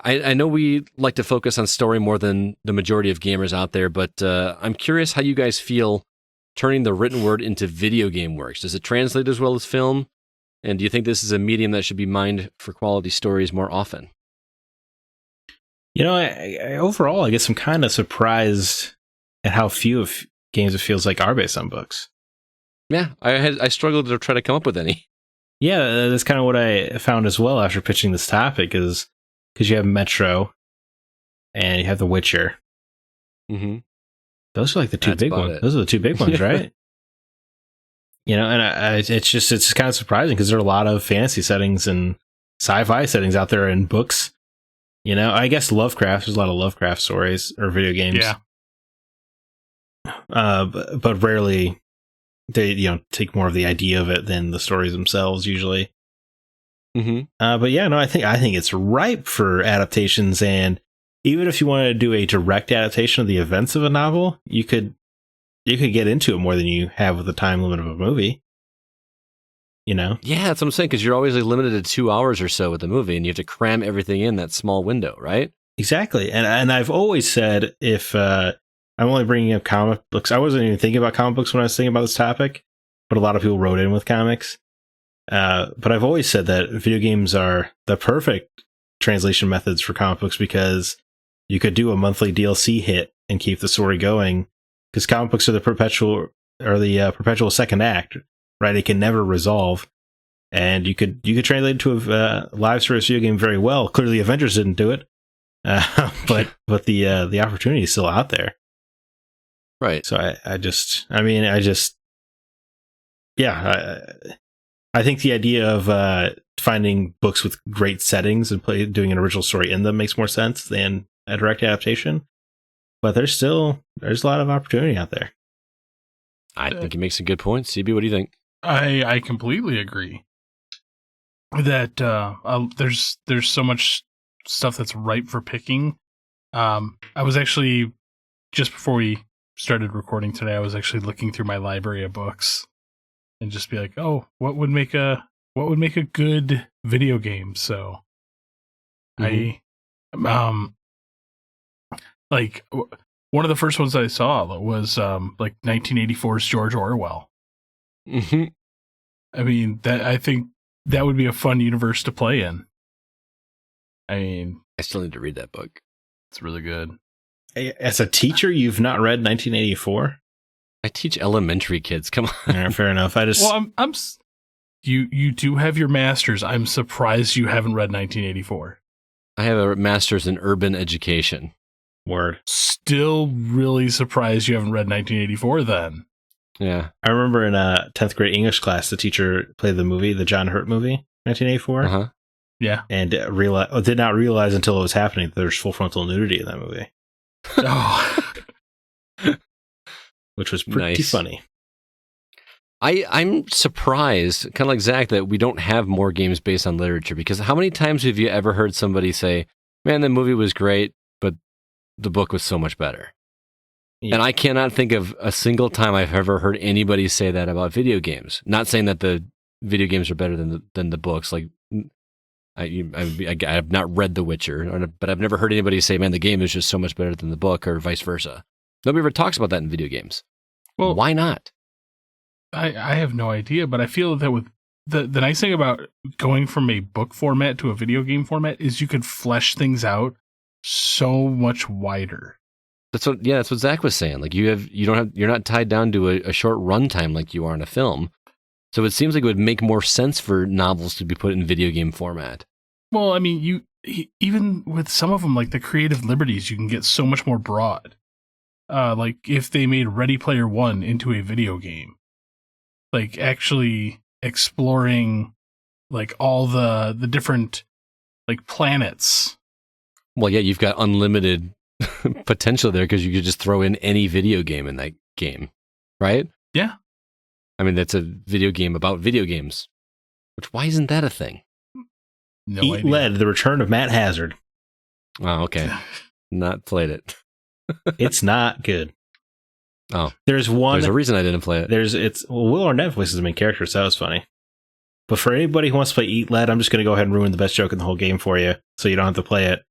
I know we like to focus on story more than the majority of gamers out there, but I'm curious how you guys feel turning the written word into video game works. Does it translate as well as film? And do you think this is a medium that should be mined for quality stories more often?
Overall, I guess I'm kind of surprised at how few of games it feels like are based on books.
Yeah, I struggled to try to come up with any.
Yeah, that's kind of what I found as well after pitching this topic, is because you have Metro and you have The Witcher.
Mm-hmm.
Those are like the two big ones. Those are the two big ones, right? And it's kind of surprising because there are a lot of fantasy settings and sci-fi settings out there in books. I guess Lovecraft, there's a lot of Lovecraft stories or video games.
Yeah.
But rarely they, take more of the idea of it than the stories themselves usually.
Mm-hmm.
But yeah, no, I think it's ripe for adaptations, and even if you wanted to do a direct adaptation of the events of a novel, you could get into it more than you have with the time limit of a movie.
Yeah, that's what I'm saying, because you're always limited to 2 hours or so with the movie, and you have to cram everything in that small window, right?
Exactly, and I've always said, if I'm only bringing up comic books, I wasn't even thinking about comic books when I was thinking about this topic, but a lot of people wrote in with comics. But I've always said that video games are the perfect translation methods for comic books, because you could do a monthly DLC hit and keep the story going, because comic books are the perpetual second act, right? It can never resolve, and you could translate it to a live service video game very well. Clearly, Avengers didn't do it, but the opportunity is still out there,
right?
So I think the idea of finding books with great settings and doing an original story in them makes more sense than a direct adaptation. But there's a lot of opportunity out there.
I think he makes a good point. CB, what do you think?
I completely agree that there's so much stuff that's ripe for picking. I was actually, just before we started recording today, I was actually looking through my library of books and just be like, oh, what would make a good video game? So
Mm-hmm.
One of the first ones I saw was 1984's George Orwell.
Mm-hmm.
I mean, I think that would be a fun universe to play in. I mean,
I still need to read that book.
It's really good.
As a teacher, you've not read 1984?
I teach elementary kids. Come on.
Yeah, fair enough.
You do have your master's. I'm surprised you haven't read 1984.
I have a master's in urban education.
Word.
Still really surprised you haven't read 1984 then.
Yeah.
I remember in a 10th grade English class, the teacher played the movie, the John Hurt movie, 1984.
Uh-huh.
Yeah.
And did not realize until it was happening that there's full frontal nudity in that movie.
Oh.
Which was pretty funny.
I'm surprised, kind of like Zach, that we don't have more games based on literature, because how many times have you ever heard somebody say, man, the movie was great, but the book was so much better? Yeah. And I cannot think of a single time I've ever heard anybody say that about video games. Not saying that the video games are better than the books. Like, I've not read The Witcher, but I've never heard anybody say, man, the game is just so much better than the book, or vice versa. Nobody ever talks about that in video games. Well, why not?
I have no idea, but I feel that with the nice thing about going from a book format to a video game format is you could flesh things out so much wider.
That's what Zach was saying. Like you're not tied down to a short runtime like you are in a film. So it seems like it would make more sense for novels to be put in video game format.
Well, I mean, even with some of them, like the creative liberties, you can get so much more broad. Like if they made Ready Player One into a video game, like actually exploring like all the different like planets.
Well, yeah, you've got unlimited potential there because you could just throw in any video game in that game, right?
Yeah.
I mean, that's a video game about video games. Which, why isn't that a thing?
No Eat idea. Lead, The Return of Matt Hazard.
Oh, okay. Not played it.
It's not good.
Oh.
There's
a reason I didn't play it.
Will Arnett voices the main character, so that was funny. But for anybody who wants to play Eat Lead, I'm just going to go ahead and ruin the best joke in the whole game for you, so you don't have to play it.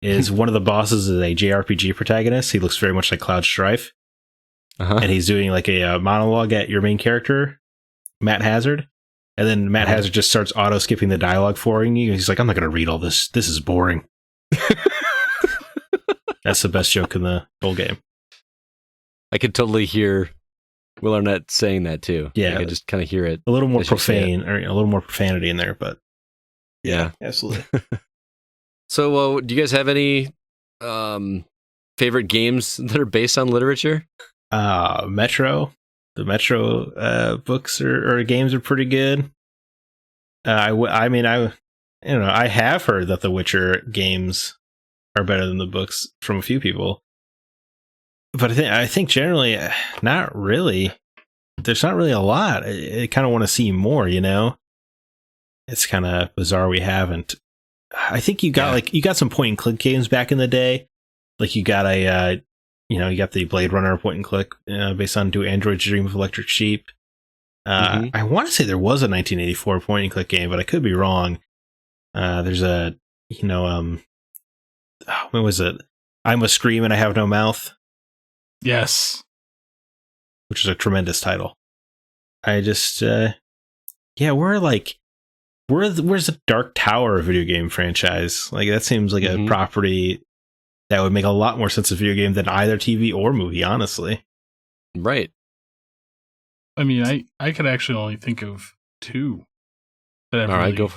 Is one of the bosses is a JRPG protagonist. He looks very much like Cloud Strife. And he's doing like a monologue at your main character, Matt Hazard. And then Matt Hazard just starts auto-skipping the dialogue for you. He's like, I'm not going to read all this. This is boring. That's the best joke in the whole game.
I could totally hear Will Arnett saying that too.
Yeah.
I could just kind of hear it.
A little more profane, or a little more profanity in there, but
yeah.
Absolutely.
So, do you guys have any favorite games that are based on literature?
Metro. The Metro books or games are pretty good. I have heard that the Witcher games are better than the books from a few people, but I think generally not really. There's not really a lot. I kind of want to see more. It's kind of bizarre we haven't. I think you got some point and click games back in the day, like you got you got the Blade Runner point and click based on Do Androids Dream of Electric Sheep. I want to say there was a 1984 point and click game, but I could be wrong. There's a, when was it? I Must Scream and I Have No Mouth.
Yes.
Which is a tremendous title. I just, where's the Dark Tower video game franchise? Like that seems like a property that would make a lot more sense of video game than either TV or movie, honestly.
Right.
I mean, I could actually only think of two.
All right, go.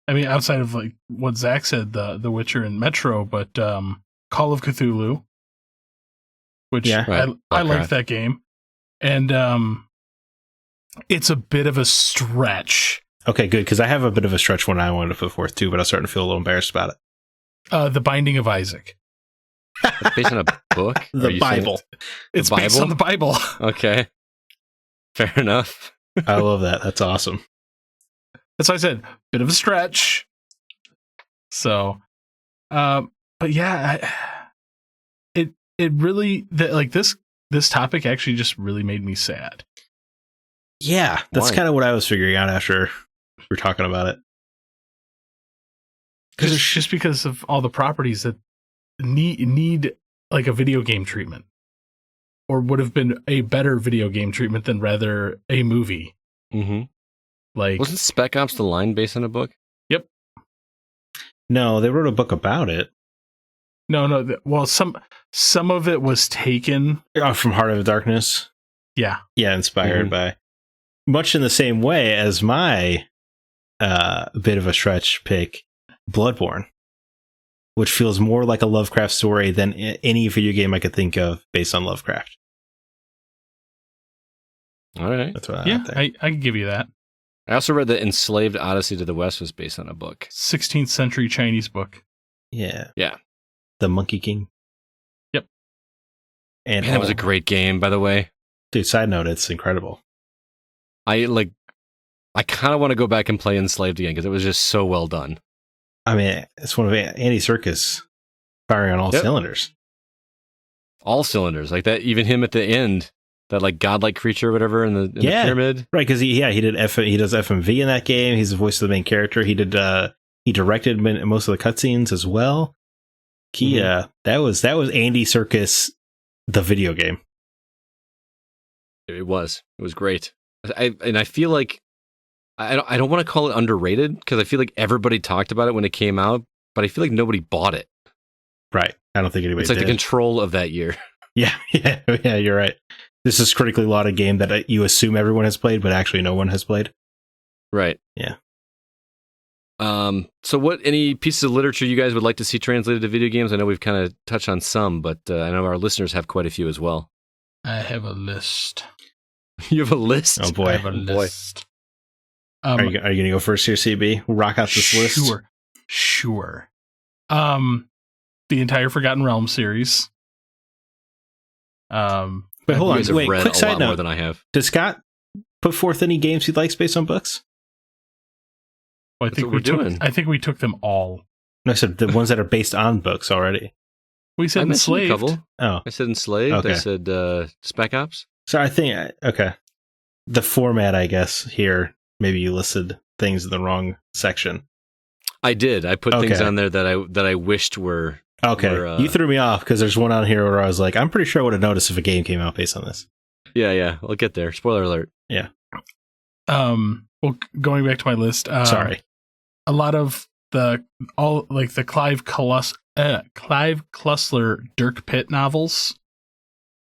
I mean, outside of like what Zach said, the Witcher and Metro, but Call of Cthulhu, which I like that game, and it's a bit of a stretch.
Okay, good, because I have a bit of a stretch one I wanted to put forth too, but I'm starting to feel a little embarrassed about it.
The Binding of Isaac.
It's based on a book?
The Bible.
It's based on the Bible.
Okay. Fair enough.
I love that. That's awesome.
That's why I said, bit of a stretch. So, but yeah, it really, this topic actually just really made me sad.
Yeah, that's kind of what I was figuring out after we were talking about it.
Just because of all the properties that need like a video game treatment, or would have been a better video game treatment than rather a movie.
Mm-hmm.
Like,
wasn't Spec Ops: The Line based on a book?
Yep.
No, they wrote a book about it.
No. Well, some of it was taken
from Heart of Darkness.
Yeah.
Yeah, inspired by. Much in the same way as my bit of a stretch pick, Bloodborne, which feels more like a Lovecraft story than any video game I could think of based on Lovecraft.
All right.
That's what
I can give you that.
I also read that Enslaved Odyssey to the West was based on a book.
16th century Chinese book.
Yeah.
Yeah.
The Monkey King.
Yep.
And that was a great game, by the way.
Dude, side note, it's incredible.
I kind of want to go back and play Enslaved again because it was just so well done.
I mean, it's one of Andy Serkis firing on all cylinders.
All cylinders, like that. Even him at the end, that like godlike creature or whatever in the pyramid.
Right, because he does FMV in that game. He's the voice of the main character. He directed most of the cutscenes as well. That was Andy Serkis, the video game.
It was great. I feel like I don't want to call it underrated because I feel like everybody talked about it when it came out, but I feel like nobody bought it.
Right. I don't think anybody
did. It's like the Control of that year.
Yeah, you're right. This is critically lauded game that you assume everyone has played, but actually no one has played.
Right.
Yeah.
So any pieces of literature you guys would like to see translated to video games? I know we've kind of touched on some, but I know our listeners have quite a few as well.
I have a list.
You have a list?
Oh boy.
I have a list.
Are you going to go first here, CB? We'll rock out this list?
Sure. The entire Forgotten Realms series.
But hold on, wait, quick side note.
More than I have.
Does Scott put forth any games he likes based on books?
Well, I think we took them all.
No, I said the ones that are based on books already.
We said Enslaved.
A couple.
Oh.
I said Enslaved. Okay. I said Spec Ops.
So I think, okay. The format, I guess, here, maybe you listed things in the wrong section.
I did. I put things on there that I wished were...
Okay, you threw me off because there's one on here where I was like, I'm pretty sure I would have noticed if a game came out based on this.
Yeah, we'll get there. Spoiler alert.
Yeah.
Well, going back to my list.
Sorry.
A lot of the Clive Klussler Dirk Pitt novels.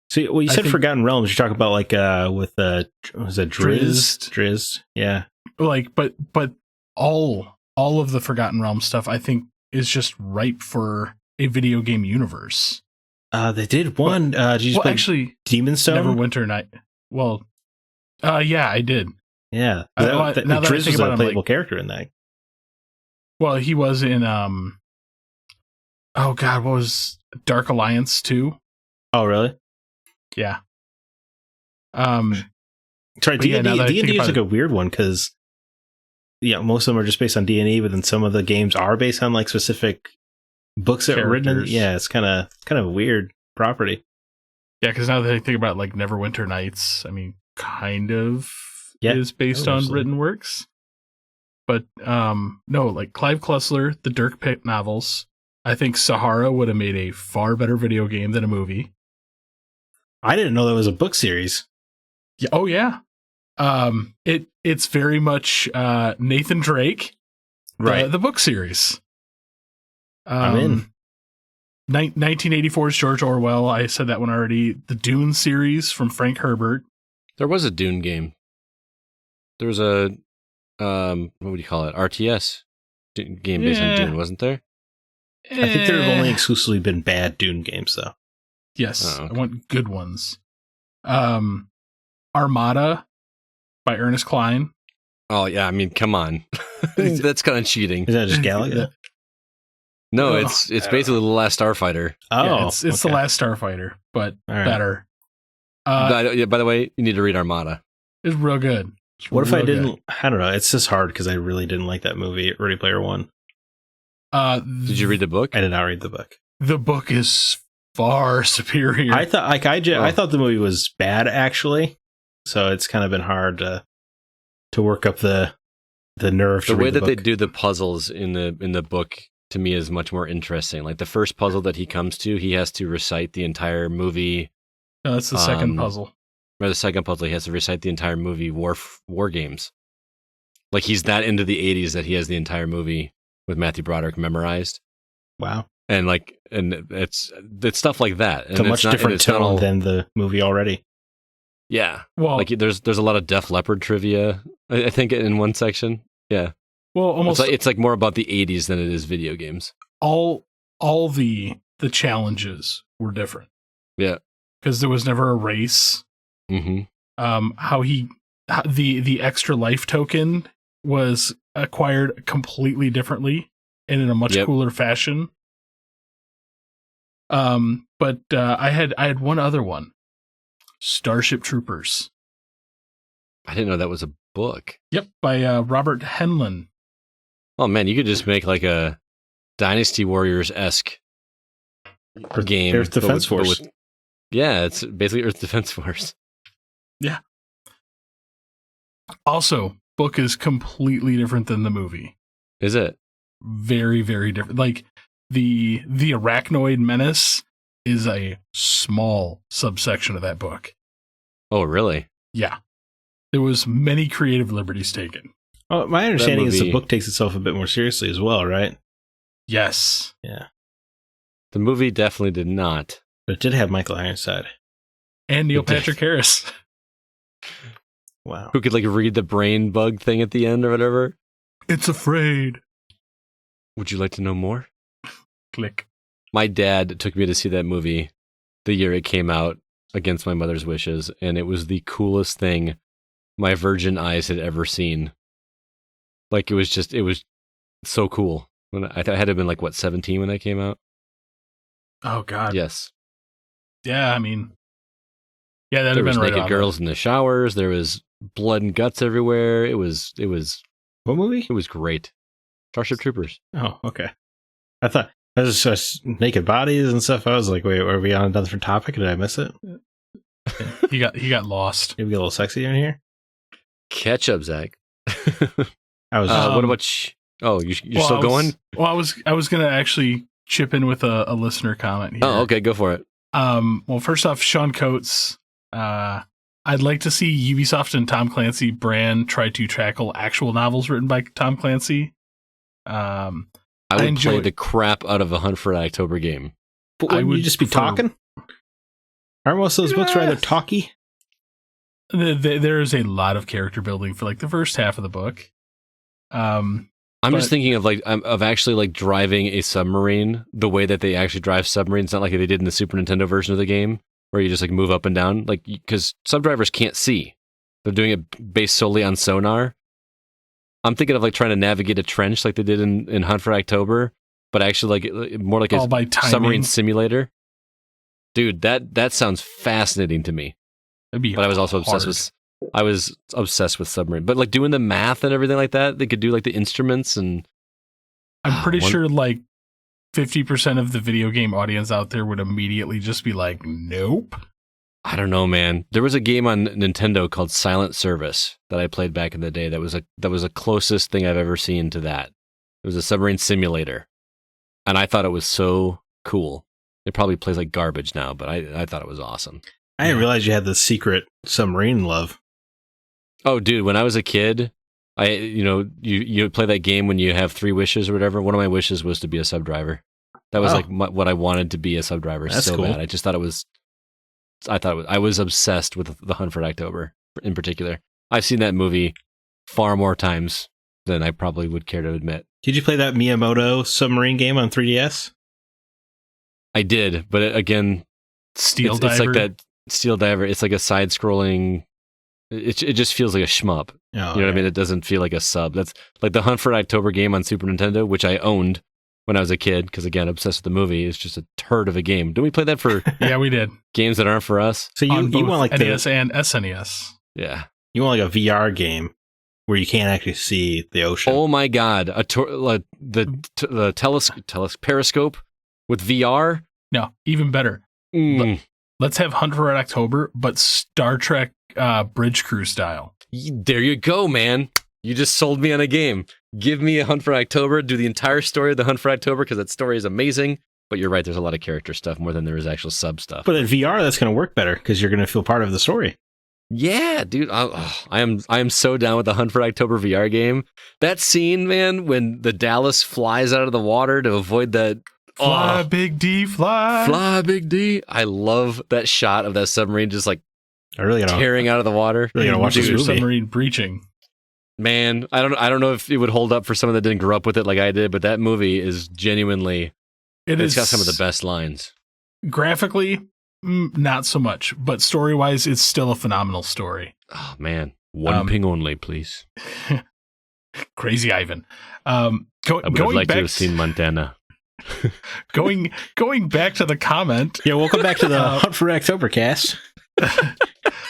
See, well, you said Forgotten Realms. You're talking about like with was it Drizzt? Yeah.
But all of the Forgotten Realms stuff, I think, is just ripe for a video game universe.
They did one. Did you play Demon Stone?
Neverwinter Night. Well, yeah, I did.
Yeah,
Drizzt
was a playable character in that.
Well, he was in oh god, what was Dark Alliance 2?
Oh, really?
Yeah.
Sorry, D&D is like a weird one because most of them are just based on D&D, but then some of the games are based on like specific books that were written. Yeah, it's kind of a weird property.
Yeah, because now that I think about like Neverwinter Nights, I mean, kind of is based on written works. But no, like Clive Klussler, the Dirk Pitt novels. I think Sahara would have made a far better video game than a movie.
I didn't know that was a book series.
Yeah, oh yeah. It's very much Nathan Drake,
right?
The book series.
I'm in.
1984's George Orwell. I said that one already. The Dune series from Frank Herbert.
There was a Dune game. There was a what would you call it? RTS game based on Dune, wasn't there?
I think there have only exclusively been bad Dune games, though.
Yes, I want good ones. Armada by Ernest Cline.
Oh yeah, I mean, come on, that's kind of cheating.
Is that just Galaga?
No, it's basically The Last Starfighter.
Oh, yeah, it's The Last Starfighter, but better.
By the way, you need to read Armada.
It's real good.
What if I didn't? I don't know. It's just hard because I really didn't like that movie, Ready Player One.
Did you read the book?
I did not read the book.
The book is far superior.
I thought, I thought the movie was bad actually, so it's kind of been hard to work up the nerve.
The way that they do the puzzles in the book to me is much more interesting. Like the first puzzle that he comes to, he has to recite the entire movie.
No, that's the second puzzle.
Or the second puzzle, he has to recite the entire movie War Games. Like he's that into the 80s that he has the entire movie with Matthew Broderick memorized.
Wow.
And it's stuff like that. And
it's a much different tone than the movie already.
Yeah. Well, like there's a lot of Def Leppard trivia, I think, in one section. Yeah.
Well, almost
it's like more about the 80s than it is video games.
All the challenges were different.
Yeah.
Because there was never a race.
Mm-hmm.
The extra life token was acquired completely differently and in a much cooler fashion. But I had one other one. Starship Troopers.
I didn't know that was a book.
Yep, by Robert Henlon.
Oh man, you could just make like a Dynasty Warriors-esque game.
Earth Defense Force.
Yeah, it's basically Earth Defense Force.
Yeah. Also, book is completely different than the movie.
Is it?
Very, very different. Like the Arachnoid Menace is a small subsection of that book.
Oh, really?
Yeah. There was many creative liberties taken.
Well, my understanding is the book takes itself a bit more seriously as well, right?
Yes.
Yeah.
The movie definitely did not.
But it did have Michael Ironside.
And Neil Patrick Harris.
Wow.
Who could like read the brain bug thing at the end or whatever?
It's afraid.
Would you like to know more?
Click.
My dad took me to see that movie the year it came out against my mother's wishes, and it was the coolest thing my virgin eyes had ever seen. Like it was so cool. When I had to have been like, what, 17 when that came out?
Oh, God.
Yes.
Yeah, I mean, yeah, that'd
There
have
was
been right
naked
on
girls in the showers. There was blood and guts everywhere. It was
What movie?
It was great. Starship Troopers.
Oh, okay. I thought that was just naked bodies and stuff. I was like, wait, are we on a different topic? Did I miss it?
He got lost.
Maybe get a little sexy in here.
Catch up, Zach.
I was.
What about? You're still going?
Well, I was gonna actually chip in with a listener comment here.
Oh, okay, go for it.
Well, first off, Sean Coates. I'd like to see Ubisoft and Tom Clancy brand try to tackle actual novels written by Tom Clancy. I
would play the crap out of a Hunt for October game.
But would you just be talking? Aren't most of those books rather talky?
There's a lot of character building for like the first half of the book.
I'm just thinking of actually like driving a submarine the way that they actually drive submarines, not like they did in the Super Nintendo version of the game, where you just like move up and down, like because subdrivers can't see. They're doing it based solely on sonar. I'm thinking of like trying to navigate a trench like they did in Hunt for October, but actually like more like a submarine simulator. Dude, that sounds fascinating to me. But I was also obsessed with submarine. But like doing the math and everything like that, they could do like the instruments and
I'm pretty sure like 50% of the video game audience out there would immediately just be like, nope.
I don't know, man. There was a game on Nintendo called Silent Service that I played back in the day that was the closest thing I've ever seen to that. It was a submarine simulator. And I thought it was so cool. It probably plays like garbage now, but I thought it was awesome.
I didn't realize you had the secret submarine love.
Oh, dude, when I was a kid, you play that game when you have 3 wishes or whatever. One of my wishes was to be a subdriver. That was what I wanted to be, a subdriver.
That's
so
cool.
bad. I just thought I was obsessed with the Hunt for October in particular. I've seen that movie far more times than I probably would care to admit.
Did you play that Miyamoto submarine game on 3DS?
I did, but again,
Steel
it's
Diver.
like that Steel Diver. It's like a side-scrolling. It just feels like a shmup.
Oh,
you know what I mean? It doesn't feel like a sub. That's like the Hunt for October game on Super Nintendo, which I owned when I was a kid, because again, obsessed with the movie. It's just a turd of a game. Didn't we play that for
Yeah, we did.
games that aren't for us?
So you want like
NES and SNES.
Yeah.
You want like a VR game where you can't actually see the ocean.
Oh my God. The periscope with VR?
No, even better. Let's have Hunt for Red October, but Star Trek Bridge Crew style.
There you go, man. You just sold me on a game. Give me a Hunt for October. Do the entire story of the Hunt for October, because that story is amazing. But you're right, there's a lot of character stuff more than there is actual sub stuff.
But in VR, that's going to work better because you're going to feel part of the story.
Yeah, dude. I am so down with the Hunt for October VR game. That scene, man, when the Dallas flies out of the water to avoid that.
Fly, Big D, fly.
Fly, Big D. I love that shot of that submarine just like tearing out of the water.
Really gonna watch this movie.
Submarine breaching.
Man, I don't know if it would hold up for someone that didn't grow up with it like I did, but that movie is genuinely. It's got some of the best lines.
Graphically, not so much, but story-wise, it's still a phenomenal story.
Oh man, one ping only, please.
Crazy Ivan.
I would have liked to have seen Montana.
Going back to the comment.
Yeah, welcome back to the Hunt for October cast.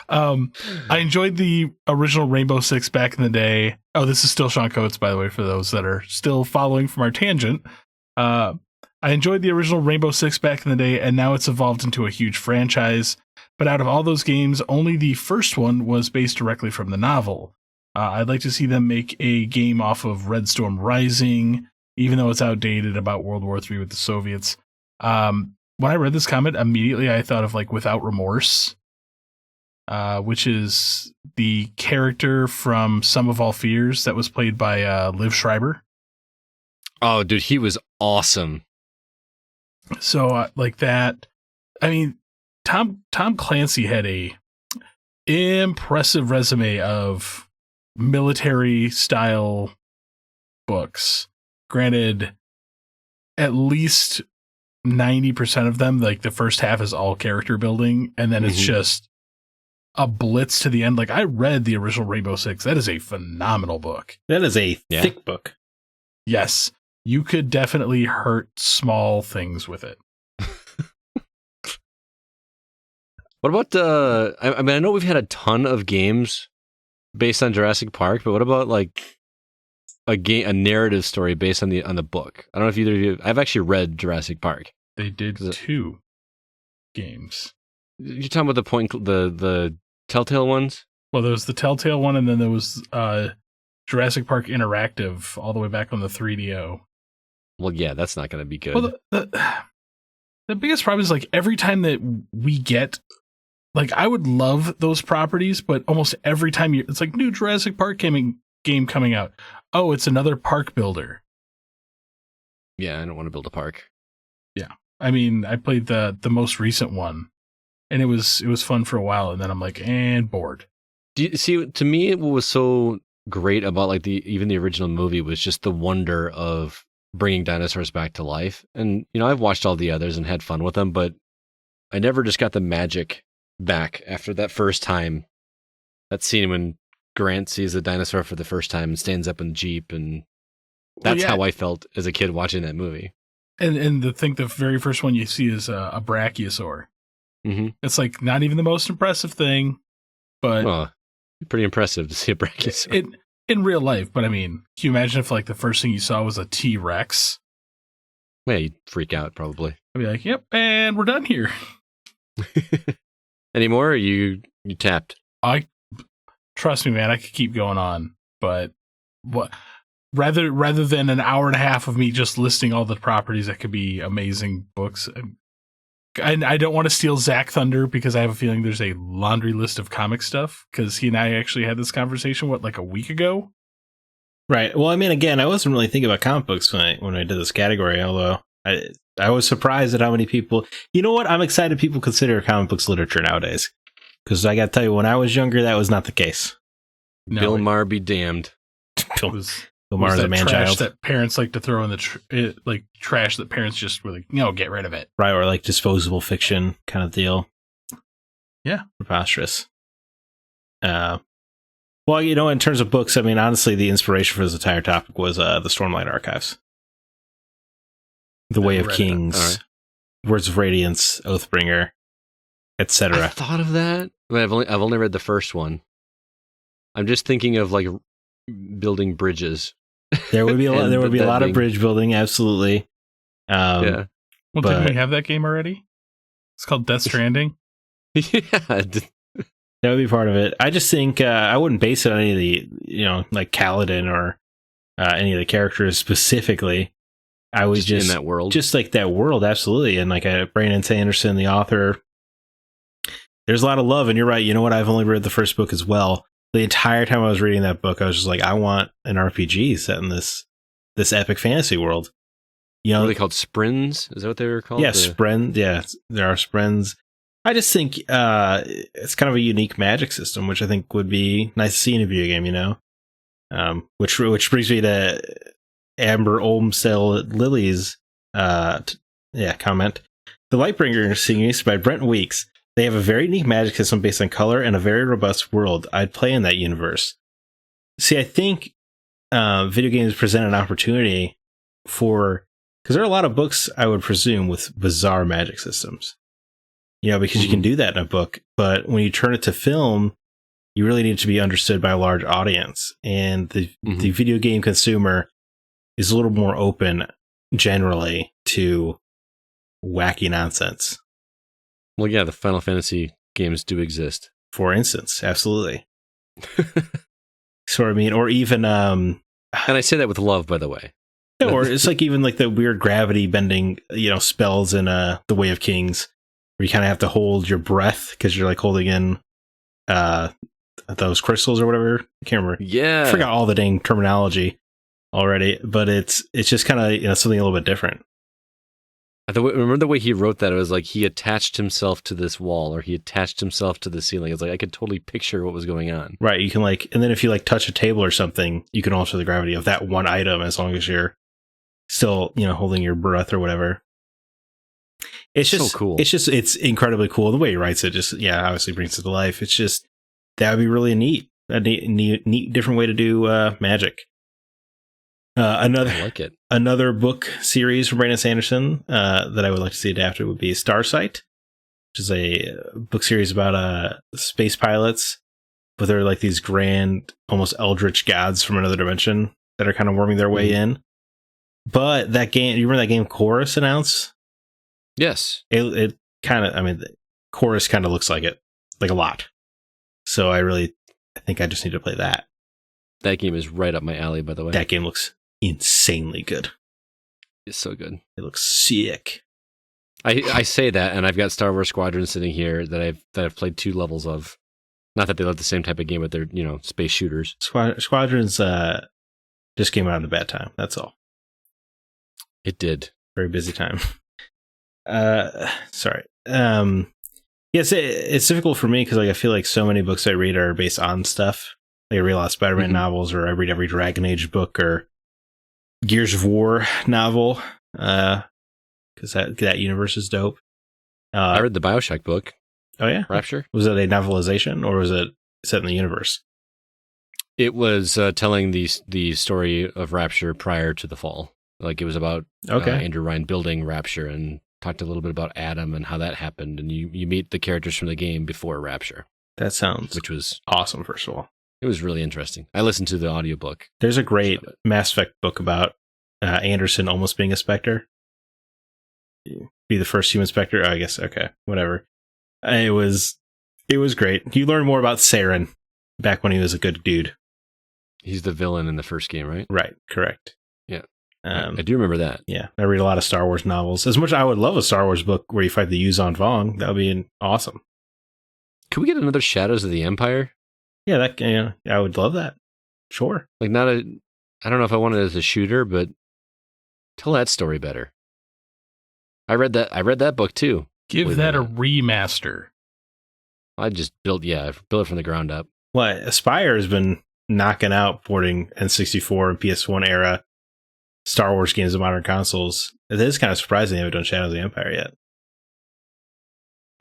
I enjoyed the original Rainbow Six back in the day. Oh, this is still Sean Coates, by the way, for those that are still following from our tangent. I enjoyed the original Rainbow Six back in the day, and now it's evolved into a huge franchise. But out of all those games, only the first one was based directly from the novel. I'd like to see them make a game off of Red Storm Rising, even though it's outdated about World War III with the Soviets. When I read this comment, immediately I thought of like Without Remorse, which is the character from Sum of All Fears that was played by Liv Schreiber.
Oh, dude, he was awesome.
So like that, I mean, Tom Clancy had a impressive resume of military style books. Granted, at least 90% of them, like the first half is all character building, and then it's just a blitz to the end. Like, I read the original Rainbow Six. That is a phenomenal book.
That is a thick book.
Yes. You could definitely hurt small things with it.
What about I mean, I know we've had a ton of games based on Jurassic Park, but what about like a narrative story based on the book? I don't know if either of you. I've actually read Jurassic Park.
They did 2 games.
You're talking about the Telltale ones?
Well, there was the Telltale one, and then there was Jurassic Park Interactive all the way back on the 3DO.
Well, yeah, that's not going to be good.
Well, the biggest problem is like every time that we get, like, I would love those properties, but almost every time it's like new Jurassic Park game coming out. Oh, it's another park builder.
Yeah, I don't want to build a park.
Yeah, I mean, I played the most recent one, and it was fun for a while, and then I'm like, and bored.
Do you see? To me, what was so great about like even the original movie was just the wonder of bringing dinosaurs back to life. And you know, I've watched all the others and had fun with them, but I never just got the magic back after that first time. That scene when Grant sees a dinosaur for the first time and stands up in the Jeep, and that's how I felt as a kid watching that movie.
And the very first one you see is a brachiosaur.
Mm-hmm.
It's like not even the most impressive thing, but
pretty impressive to see a brachiosaur
in real life. But I mean, can you imagine if like the first thing you saw was a T-Rex?
Yeah, you'd freak out probably.
I'd be like, "Yep, and we're done here."
Any more? Or you tapped?
Trust me, man. I could keep going on, but what? Rather than an hour and a half of me just listing all the properties that could be amazing books, I don't want to steal Zach Thunder because I have a feeling there's a laundry list of comic stuff, because he and I actually had this conversation, like a week ago?
Right. Well, I mean, again, I wasn't really thinking about comic books when I did this category, although I was surprised at how many people... You know what? I'm excited people consider comic books literature nowadays. Because I got to tell you, when I was younger, that was not the case.
No, Bill Maher be damned.
Bill Maher is a man-child.
That parents like to throw in the trash that parents just were like, no, get rid of it.
Right, or like disposable fiction kind of deal.
Yeah.
Preposterous. Well, you know, in terms of books, I mean, honestly, the inspiration for this entire topic was the Stormlight Archives. The Way of Kings, Words of Radiance, Oathbringer, etc.
I thought of that, but I've only read the first one. I'm just thinking of like building bridges.
There would be a lot of bridge building, absolutely.
Yeah. Well, didn't we have that game already? It's called Death Stranding.
Yeah,
that would be part of it. I just think I wouldn't base it on any of the, you know, like Kaladin or any of the characters specifically. I would just
in that world,
just like that world, absolutely. And like Brandon Sanderson, the author, there's a lot of love. And you're right. You know what? I've only read the first book as well. The entire time I was reading that book, I was just like, I want an RPG set in this epic fantasy world. You know,
what are they called? Sprins? Is that what they were called?
Yeah, Sprins. Yeah, there are Sprins. I just think it's kind of a unique magic system, which I think would be nice to see in a video game. You know, which brings me to Amber Olmsted Lily's comment. The Lightbringer series by Brent Weeks. They have a very unique magic system based on color and a very robust world. I'd play in that universe. See, I think video games present an opportunity for... Because there are a lot of books, I would presume, with bizarre magic systems. because you can do that in a book. But when you turn it to film, you really need to be understood by a large audience. And the video game consumer is a little more open generally to wacky nonsense.
Well, yeah, the Final Fantasy games do exist.
For instance, absolutely. So I mean, or even
and I say that with love, by the way.
Or it's like even like the weird gravity bending, spells in The Way of Kings, where you kind of have to hold your breath because you're like holding in those crystals or whatever. I can't remember.
Yeah,
I forgot all the dang terminology already, but it's just kind of something a little bit different.
Remember the way he wrote that? It was like he attached himself to this wall, or he attached himself to the ceiling. It's like I could totally picture what was going on.
Right. You can and then if you touch a table or something, you can alter the gravity of that one item as long as you're still, holding your breath or whatever. It's just
so cool.
It's incredibly cool. The way he writes it just, obviously brings it to life. It's just, that would be really neat different way to do magic.
I like it.
Another book series from Brandon Sanderson that I would like to see adapted would be Starsight, which is a book series about space pilots, but they're like these grand, almost eldritch gods from another dimension that are kind of worming their way in. But that game, you remember that game Chorus announced?
Yes.
It kind of, Chorus kind of looks like it, like a lot. So I think I just need to play that.
That game is right up my alley, by the way.
That game looks insanely good.
It's so good.
It looks sick.
I say that, and I've got Star Wars Squadron sitting here that I've played 2 levels of. Not that they love the same type of game, but they're space shooters.
Squadrons just came out at a bad time. That's all.
It did. Very
busy time. Sorry. Yes, it's difficult for me because I feel like so many books I read are based on stuff. Like I read a lot of Spider-Man novels, or I read every Dragon Age book or Gears of War novel, because that universe is dope.
I read the BioShock book.
Oh yeah,
Rapture.
Was it a novelization or was it set in the universe?
It was telling the story of Rapture prior to the fall. Like it was about Andrew Ryan building Rapture, and talked a little bit about Adam and how that happened, and you meet the characters from the game before Rapture.
That sounds
which was
awesome. First of all,
it was really interesting. I listened to the audiobook.
There's a great Mass Effect book about Anderson almost being a Spectre. Be the first human Spectre. Oh, I guess. Okay, whatever. It was great. You learn more about Saren back when he was a good dude.
He's the villain in the first game, right?
Right. Correct.
Yeah. I do remember that.
Yeah. I read a lot of Star Wars novels. As much as I would love a Star Wars book where you fight the Yuzon Vong, that would be awesome.
Could we get another Shadows of the Empire?
Yeah, I would love that. Sure.
Like I don't know if I want it as a shooter, but tell that story better. I read that book too.
Give that a remaster.
I just built it from the ground up.
Well, Aspire has been knocking out porting N64 and PS1 era Star Wars games to modern consoles. It is kind of surprising they haven't done Shadows of the Empire yet.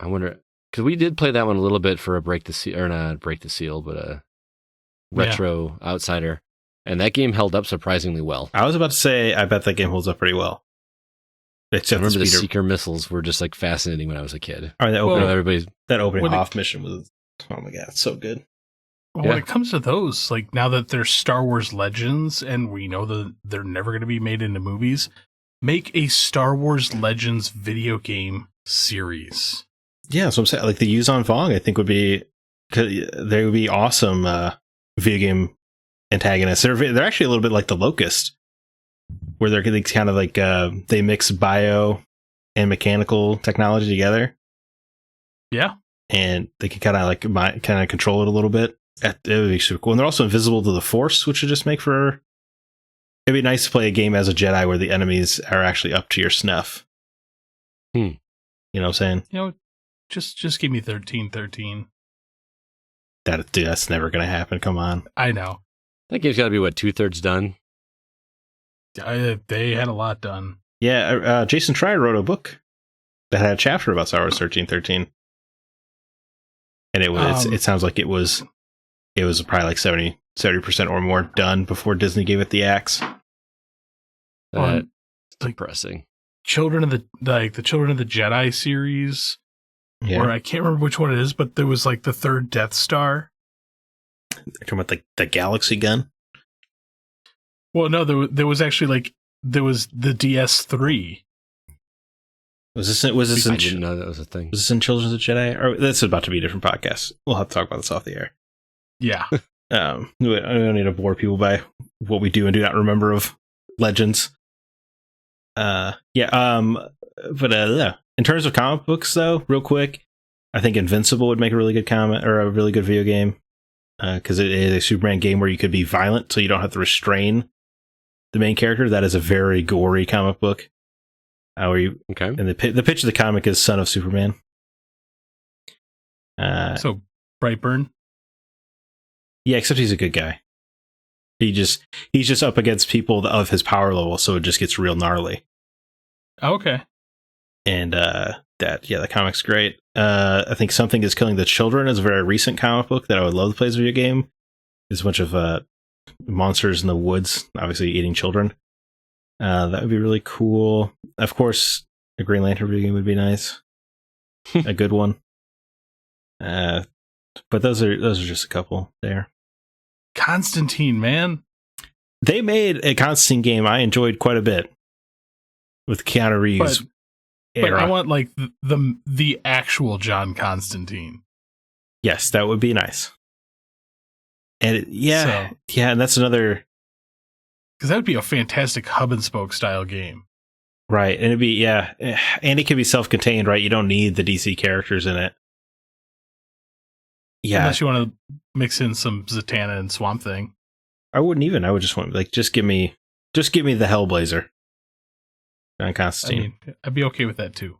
I wonder, because we did play that one a little bit for a Break the Seal, but a retro outsider, and that game held up surprisingly well.
I was about to say, I bet that game holds up pretty well.
Except I remember the Seeker missiles were just like fascinating when I was a kid.
That opening off mission was, oh my god, it's so good.
Well, when it comes to those, like now that they're Star Wars Legends and we know that they're never going to be made into movies, make a Star Wars Legends video game series.
Yeah, so I'm saying, like the Yuzon Vong, I think they would be awesome video game antagonists. They're actually a little bit like the Locust, where they're kind of like they mix bio and mechanical technology together.
Yeah,
and they can kind of control it a little bit. It would be super cool. And they're also invisible to the Force, which would just make for... It'd be nice to play a game as a Jedi where the enemies are actually up to your snuff. You know what I'm saying?
Just give me 1313.
That's never going to happen. Come on.
I know.
That game's got to be, 2/3 done?
They had a lot done.
Yeah, Jason Schreier wrote a book that had a chapter about Star Wars 1313. And it sounds like it was probably like 70% or more done before Disney gave it the axe.
That's depressing.
The Children of the Jedi series
Yeah.
or I can't remember which one it is, but there was like the third Death Star.
You're talking about the Galaxy gun?
Well, no, there was actually there was the DS3.
Was this
I
in
didn't know that was a thing.
was this in Children of the Jedi? Or this is about to be a different podcast. We'll have to talk about this off the air.
Yeah.
We don't need to bore people by what we do and do not remember of Legends. Yeah. In terms of comic books, though, real quick, I think Invincible would make a really good comic or a really good video game because it is a Superman game where you could be violent, so you don't have to restrain the main character. That is a very gory comic book. And the pitch of the comic is Son of Superman.
So Brightburn.
Yeah, except he's a good guy. He's just up against people of his power level, so it just gets real gnarly.
Okay.
And the comic's great. I think Something is Killing the Children is a very recent comic book that I would love to play as a video game. There's a bunch of monsters in the woods, obviously eating children. That would be really cool. Of course, a Green Lantern video game would be nice. A good one. But those are just a couple there.
Constantine, man.
They made a Constantine game I enjoyed quite a bit with Keanu Reeves.
But I want like the actual John Constantine.
Yes, that would be nice. And and that's another,
because that would be a fantastic hub and spoke style game.
right? And it'd be and it can be self-contained, right? You don't need the DC characters in it. Yeah,
Unless you want to mix in some Zatanna and Swamp Thing.
I wouldn't even. I would just want just give me the Hellblazer. John Constantine.
I mean, I'd be okay with that too.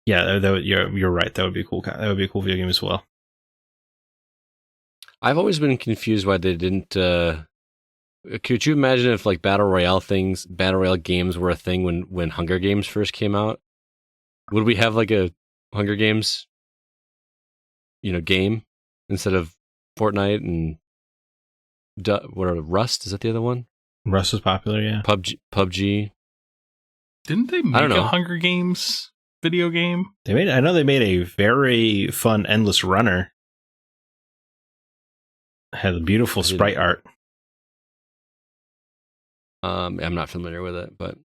Yeah, you're right. That would be cool. That would be a cool video game as well.
I've always been confused why they didn't. Could you imagine if like battle royale games were a thing when Hunger Games first came out? Would we have like a Hunger Games, game instead of Fortnite and Rust? Is that the other one?
Rust was popular, yeah.
PUBG.
Didn't they make a Hunger Games video game?
I know they made a very fun Endless Runner. It had beautiful sprite art.
I'm not familiar with it, but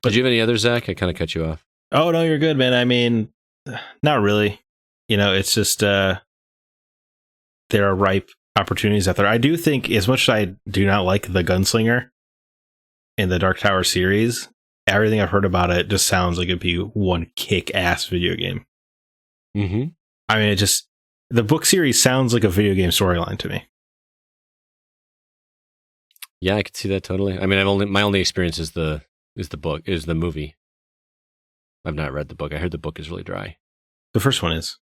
did you have any others, Zach? I kind of cut you off.
Oh no, you're good, man. I mean, not really. It's just there are ripe opportunities out there. I do think, as much as I do not like the Gunslinger in the Dark Tower series, everything I've heard about it just sounds like it'd be one kick-ass video game.
Mm-hmm.
I mean, the book series sounds like a video game storyline to me.
Yeah, I could see that totally. I mean, my only experience is the movie. I've not read the book. I heard the book is really dry.
The first one is.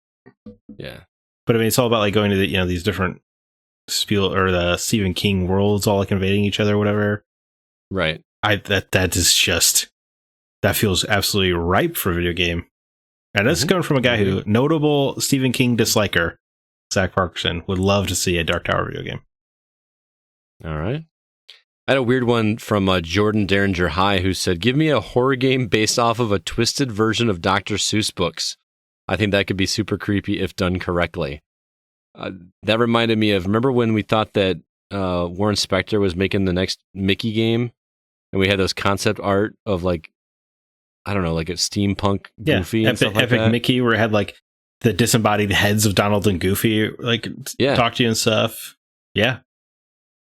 Yeah.
But I mean, it's all about like going to these different the Stephen King worlds, all like invading each other or whatever.
Right.
That feels absolutely ripe for a video game. And that's coming from a guy who, notable Stephen King disliker, Zach Parkerson, would love to see a Dark Tower video game.
All right. I had a weird one from Jordan Derringer High, who said, "Give me a horror game based off of a twisted version of Dr. Seuss books. I think that could be super creepy if done correctly." That reminded me of, remember when we thought that Warren Spector was making the next Mickey game, and we had those concept art of like, I don't know, like a steampunk Goofy and stuff like
Epic
that?
Mickey, where it had like the disembodied heads of Donald and Goofy, like talk to you and stuff. Yeah.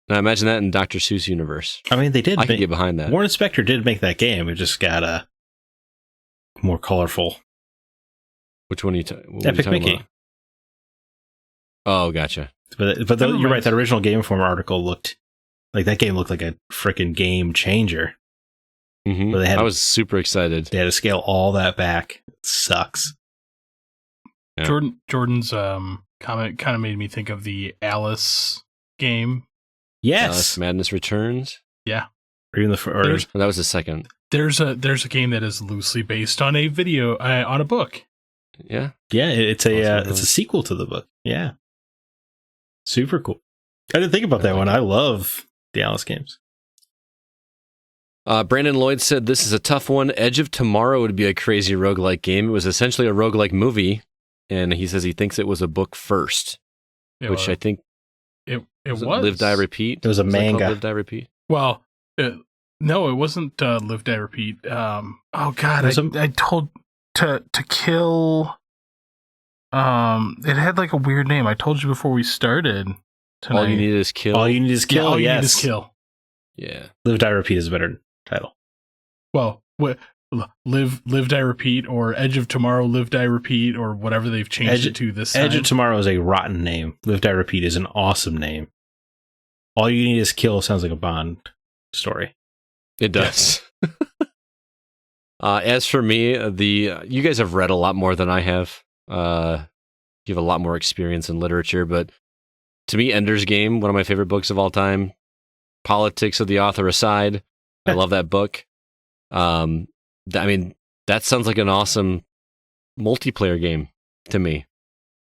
Now imagine that in Dr. Seuss universe.
I mean, they did.
I can get behind that.
Warren Spector did make that game. It just got more colorful.
Which one are you
Epic Mickey.
About? Oh, gotcha.
But you're right. That original Game Informer article looked like a freaking game changer.
Mm-hmm. I was super excited.
They had to scale all that back. It sucks.
Yeah.
Jordan's comment kind of made me think of the Alice game.
Yes,
Alice Madness Returns.
Yeah,
or even that was the second.
There's a game that is loosely based on a video on a book.
Yeah,
it's a sequel to the book. Yeah, super cool. I didn't think about that one. I love the Alice games.
Brandon Lloyd said, this is a tough one. Edge of Tomorrow would be a crazy roguelike game. It was essentially a roguelike movie, and he says he thinks it was a book first, which I think
it was.
Live, Die, Repeat?
It was a manga.
Live, Die, Repeat?
Well, no, it wasn't Live, Die, Repeat. Oh, God, I told to kill... it had like a weird name. I told you before we started tonight.
All You Need Is Kill?
All You Need Is Kill,
All You
yes.
Need Is Kill.
Yeah.
Live, Die, Repeat is a better title.
Well, Live, Die, Repeat, or Edge of Tomorrow, Live, Die, Repeat, or whatever they've changed it to this time.
Edge of Tomorrow is a rotten name. Live, Die, Repeat is an awesome name. All You Need Is Kill sounds like a Bond story.
It does. As for me, you guys have read a lot more than I have. You have a lot more experience in literature, but to me, Ender's Game, one of my favorite books of all time. Politics of the author aside, I love that book. I mean, that sounds like an awesome multiplayer game to me.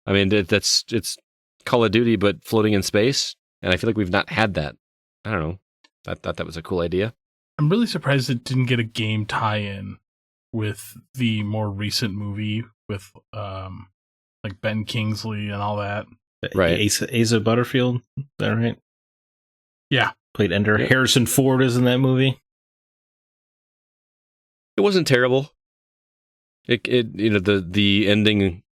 I mean, it's Call of Duty, but floating in space, and I feel like we've not had that. I don't know. I thought that was a cool idea.
I'm really surprised it didn't get a game tie-in with the more recent movie with like Ben Kingsley and all that.
Right.
Asa Butterfield, is that right?
Yeah.
Played Ender.
Yeah.
Harrison Ford is in that movie.
It wasn't terrible. It the ending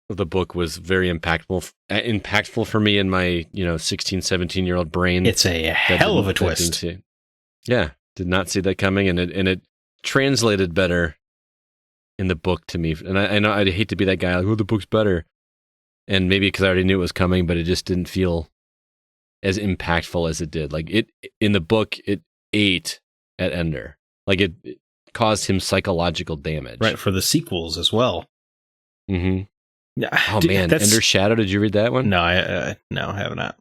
of the book was very impactful for me in my 16, 17-year-old brain.
It's a hell of a twist.
Yeah, did not see that coming, and it translated better in the book to me. And I know I'd hate to be that guy like, oh, the book's better, and maybe because I already knew it was coming, but it just didn't feel as impactful as it did. Like it in the book, it ate at Ender. Like it caused him psychological damage.
Right, for the sequels as well.
Mm-hmm.
Yeah.
Oh man, Ender's Shadow. Did you read that one?
No, I have not.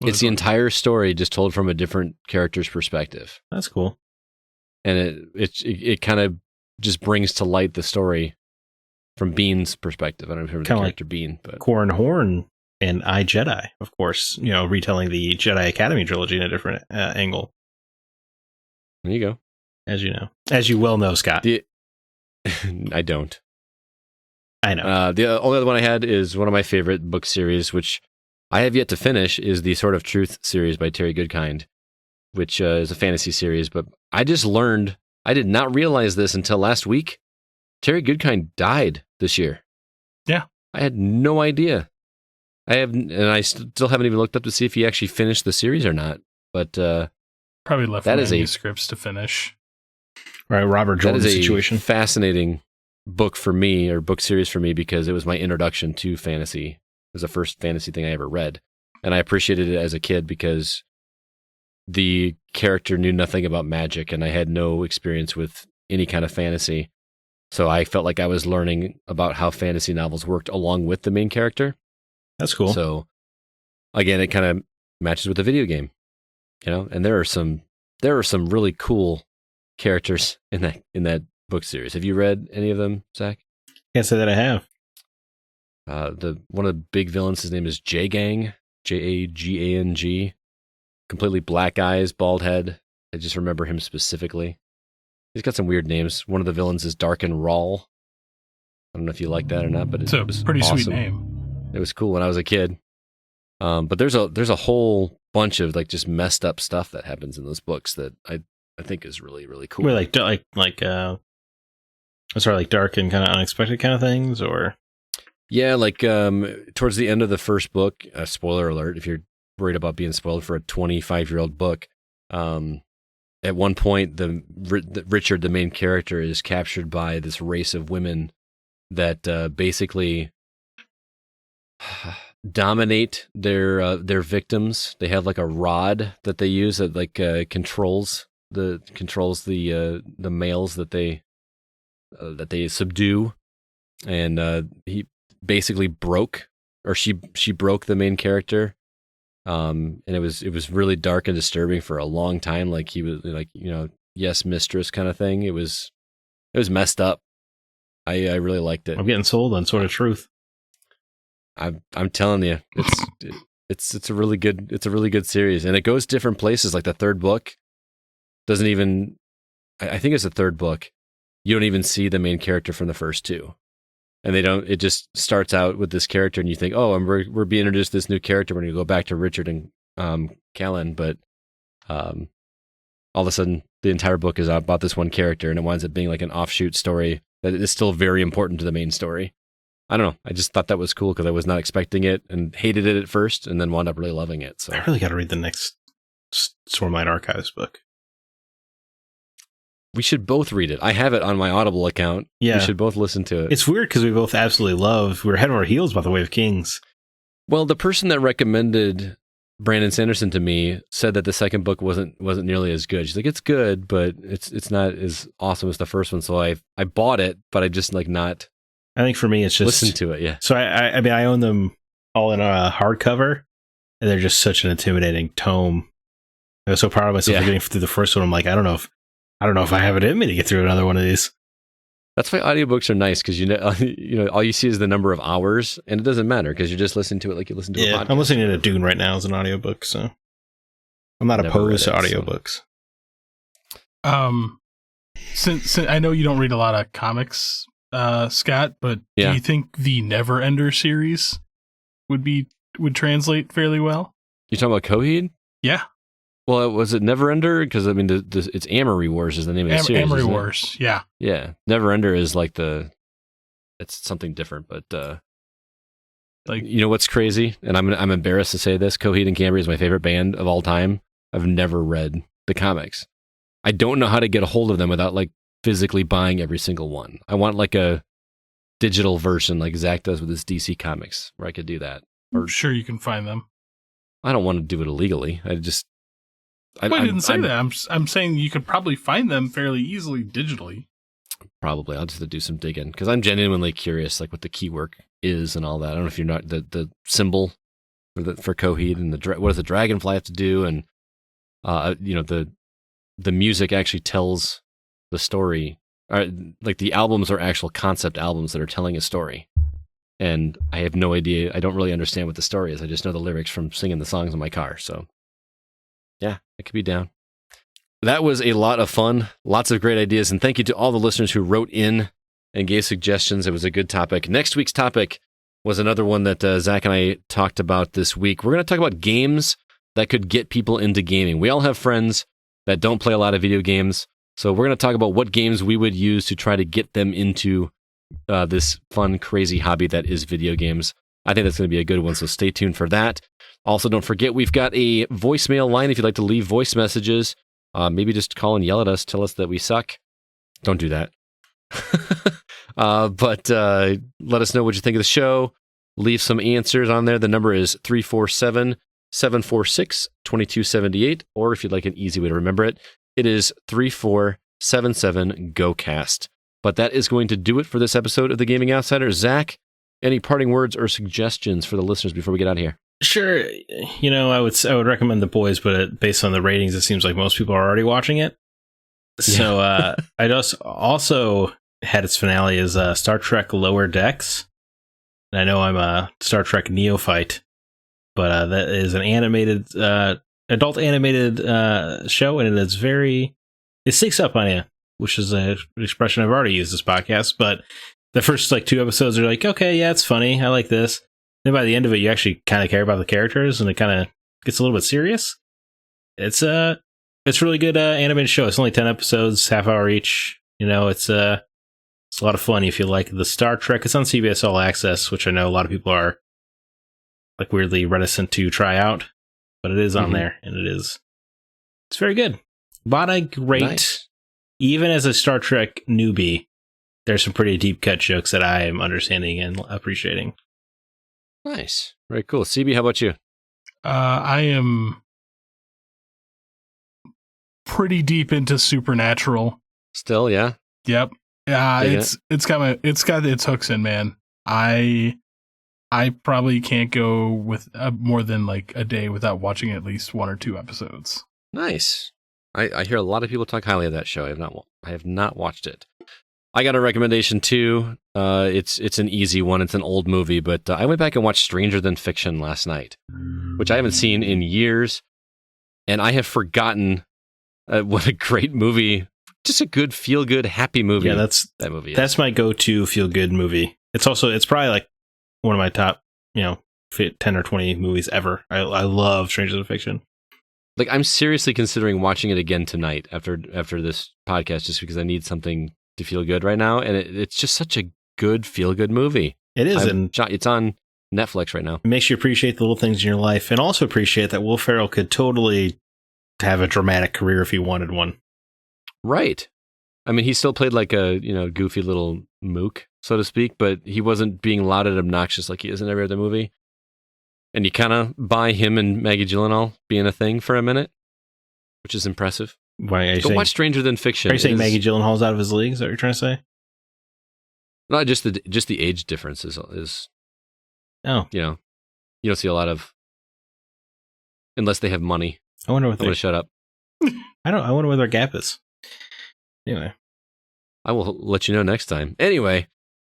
It's the entire story just told from a different character's perspective.
That's cool.
And it kind of just brings to light the story from Bean's perspective. I don't know if you remember the character Bean, but
Corran Horn and I, Jedi, of course, retelling the Jedi Academy trilogy in a different angle.
There you go.
As you know. As you well know, Scott.
I don't.
I know.
The only other one I had is one of my favorite book series, which I have yet to finish, is the Sword of Truth series by Terry Goodkind, which is a fantasy series. But I just learned, I did not realize this until last week. Terry Goodkind died this year.
Yeah.
I had no idea. I still haven't even looked up to see if he actually finished the series or not. But
probably left
that is
manuscripts to finish.
Right, Robert Jordan situation.
A fascinating book for me, or book series for me, because it was my introduction to fantasy. It was the first fantasy thing I ever read. And I appreciated it as a kid because the character knew nothing about magic and I had no experience with any kind of fantasy. So I felt like I was learning about how fantasy novels worked along with the main character.
That's cool.
So again, it kind of matches with the video game, and there are some really cool characters in that book series. Have you read any of them, Zach?
Can't say that I have.
One of the big villains, his name is Jagang, Jagang, completely black eyes, bald head. I just remember him specifically. He's got some weird names. One of the villains is Darken Rawl. I don't know if you like that or not, but it was
pretty
awesome.
Sweet name.
It was cool when I was a kid. But there's a whole bunch of like just messed up stuff that happens in those books that I think is really, really cool.
Wait, like dark and kind of unexpected kind of things, or?
Yeah, like towards the end of the first book, spoiler alert, if you're worried about being spoiled for a 25-year-old book, at one point, Richard, the main character, is captured by this race of women that basically dominate their victims. They have like a rod that they use that like controls the males that they subdue, and he basically broke, or she broke the main character. And it was really dark and disturbing for a long time. Like he was like, yes, mistress kind of thing. It was messed up. I really liked it.
I'm getting sold on Sword of Truth.
I'm telling you, it's a really good series, and it goes different places. Like the third book doesn't even. I think it's the third book. You don't even see the main character from the first two, and they don't. It just starts out with this character, and you think, oh, and we're being introduced to this new character. We're going to go back to Richard and Callan, but all of a sudden, the entire book is about this one character, and it winds up being like an offshoot story that is still very important to the main story. I don't know. I just thought that was cool because I was not expecting it and hated it at first, and then wound up really loving it. So
I really got to read the next Stormlight Archives book.
we should both read it. I have it on my Audible account.
Yeah.
We should both listen to it.
It's weird because we both absolutely love. We're head over heels about The Way of Kings.
Well, the person that recommended Brandon Sanderson to me said that the second book wasn't nearly as good. She's like, it's good, but it's not as awesome as the first one. So I bought it, but I just not.
I think for me, it's just
listen to it. Yeah.
So I mean, I own them all in a hardcover, and they're just such an intimidating tome. I was so proud of myself for getting through the first one. I'm like, I don't know if I have it in me to get through another one of these.
That's why audiobooks are nice because you know all you see is the number of hours, and it doesn't matter because you're just listening to it like you listen to a podcast.
I'm listening to Dune right now as an audiobook, so I'm not opposed to audiobooks.
Since I know you don't read a lot of comics, Scott, but do you think the Neverender series would translate fairly well?
You talking about Coheed?
Yeah.
Well, was it Neverender? Because I mean, it's Amory Wars is the name of the series.
Amory Wars, yeah.
Yeah, Neverender is like it's something different, but like you know what's crazy, and I'm embarrassed to say this: Coheed and Cambria is my favorite band of all time. I've never read the comics. I don't know how to get a hold of them without like physically buying every single one. I want like a digital version, like Zach does with his DC comics, where I could do that.
I'm sure you can find them.
I don't want to do it illegally. I
didn't say that. I'm saying you could probably find them fairly easily digitally. Probably.
I'll just have to do some digging because I'm genuinely curious, like what the keyword is and all that. I don't know if you're not the symbol for Coheed and what does the dragonfly have to do, and the music actually tells the story. Like the albums are actual concept albums that are telling a story, and I have no idea. I don't really understand what the story is. I just know the lyrics from singing the songs in my car. So. Yeah, it could be down. That was a lot of fun. Lots of great ideas. And thank you to all the listeners who wrote in and gave suggestions. It was a good topic. Next week's topic was another one that Zach and I talked about this week. We're going to talk about games that could get people into gaming. We all have friends that don't play a lot of video games. So we're going to talk about what games we would use to try to get them into this fun, crazy hobby that is video games. I think that's going to be a good one. So stay tuned for that. Also, don't forget, we've got a voicemail line if you'd like to leave voice messages. Maybe just call and yell at us, tell us that we suck. Don't do that. But let us know what you think of the show. Leave some answers on there. The number is 347-746-2278. Or if you'd like an easy way to remember it, it is 3477-GO-CAST. But that is going to do it for this episode of The Gaming Outsider. Zach, any parting words or suggestions for the listeners before we get out of here?
Sure. You know, I would recommend The Boys, but based on the ratings, it seems like most people are already watching it. So I just also had its finale as Star Trek Lower Decks. And I know I'm a Star Trek neophyte, but that is an animated, adult animated show, and it sneaks up on you, which is an expression I've already used this podcast. But the first 2 episodes are like, okay, yeah, it's funny. I like this. Then by the end of it, you actually kind of care about the characters, and it kind of gets a little bit serious. It's really good animated show. It's only 10 episodes, half hour each. You know, it's a lot of fun if you like the Star Trek. It's on CBS All Access, which I know a lot of people are weirdly reticent to try out, but it is on there, and it's very good. A lot of great, even as a Star Trek newbie, there's some pretty deep cut jokes that I am understanding and appreciating.
Nice. Very cool. CB, how about you?
I am pretty deep into Supernatural.
Still, yeah?
Yep. It's got its hooks in, man. I probably can't go with more than a day without watching at least 1 or 2 episodes.
Nice. I hear a lot of people talk highly of that show. I have not watched it. I got a recommendation too. It's an easy one. It's an old movie, but I went back and watched Stranger Than Fiction last night, which I haven't seen in years, and I have forgotten What a great movie. Just a good, feel-good, happy movie.
Yeah,
that movie.
That's my go-to feel-good movie. It's probably like one of my top, 10 or 20 movies ever. I love Strangers in Fiction.
Like, I'm seriously considering watching it again tonight after this podcast, just because I need something to feel good right now. And it's just such a good, feel-good movie.
It is. And
it's on Netflix right now.
It makes you appreciate the little things in your life, and also appreciate that Will Ferrell could totally have a dramatic career if he wanted one.
Right. I mean, he still played like a, goofy little mook, so to speak, but he wasn't being loud and obnoxious like he is in every other movie. And you kind of buy him and Maggie Gyllenhaal being a thing for a minute, which is impressive.
Why,
Go watch Stranger Than Fiction.
Are you saying Maggie Gyllenhaal's out of his league? Is that what you're trying to say?
No, just the age difference is
oh,
you don't see a lot of, unless they have money.
I wonder what
I'm going to shut up.
I wonder what their gap is. Anyway,
I will let you know next time. Anyway,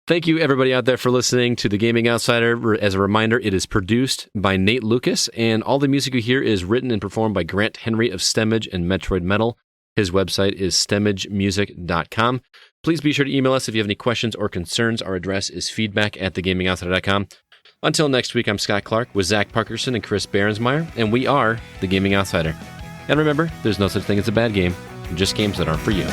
thank you everybody out there for listening to The Gaming Outsider. As a reminder, it is produced by Nate Lucas, and all the music you hear is written and performed by Grant Henry of Stemage and Metroid Metal. His website is stemagemusic.com. Please be sure to email us if you have any questions or concerns. Our address is feedback@thegamingoutsider.com. Until next week, I'm Scott Clark with Zach Parkerson and Chris Behrensmeyer, and we are The Gaming Outsider. And remember, there's no such thing as a bad game, just games that aren't for you.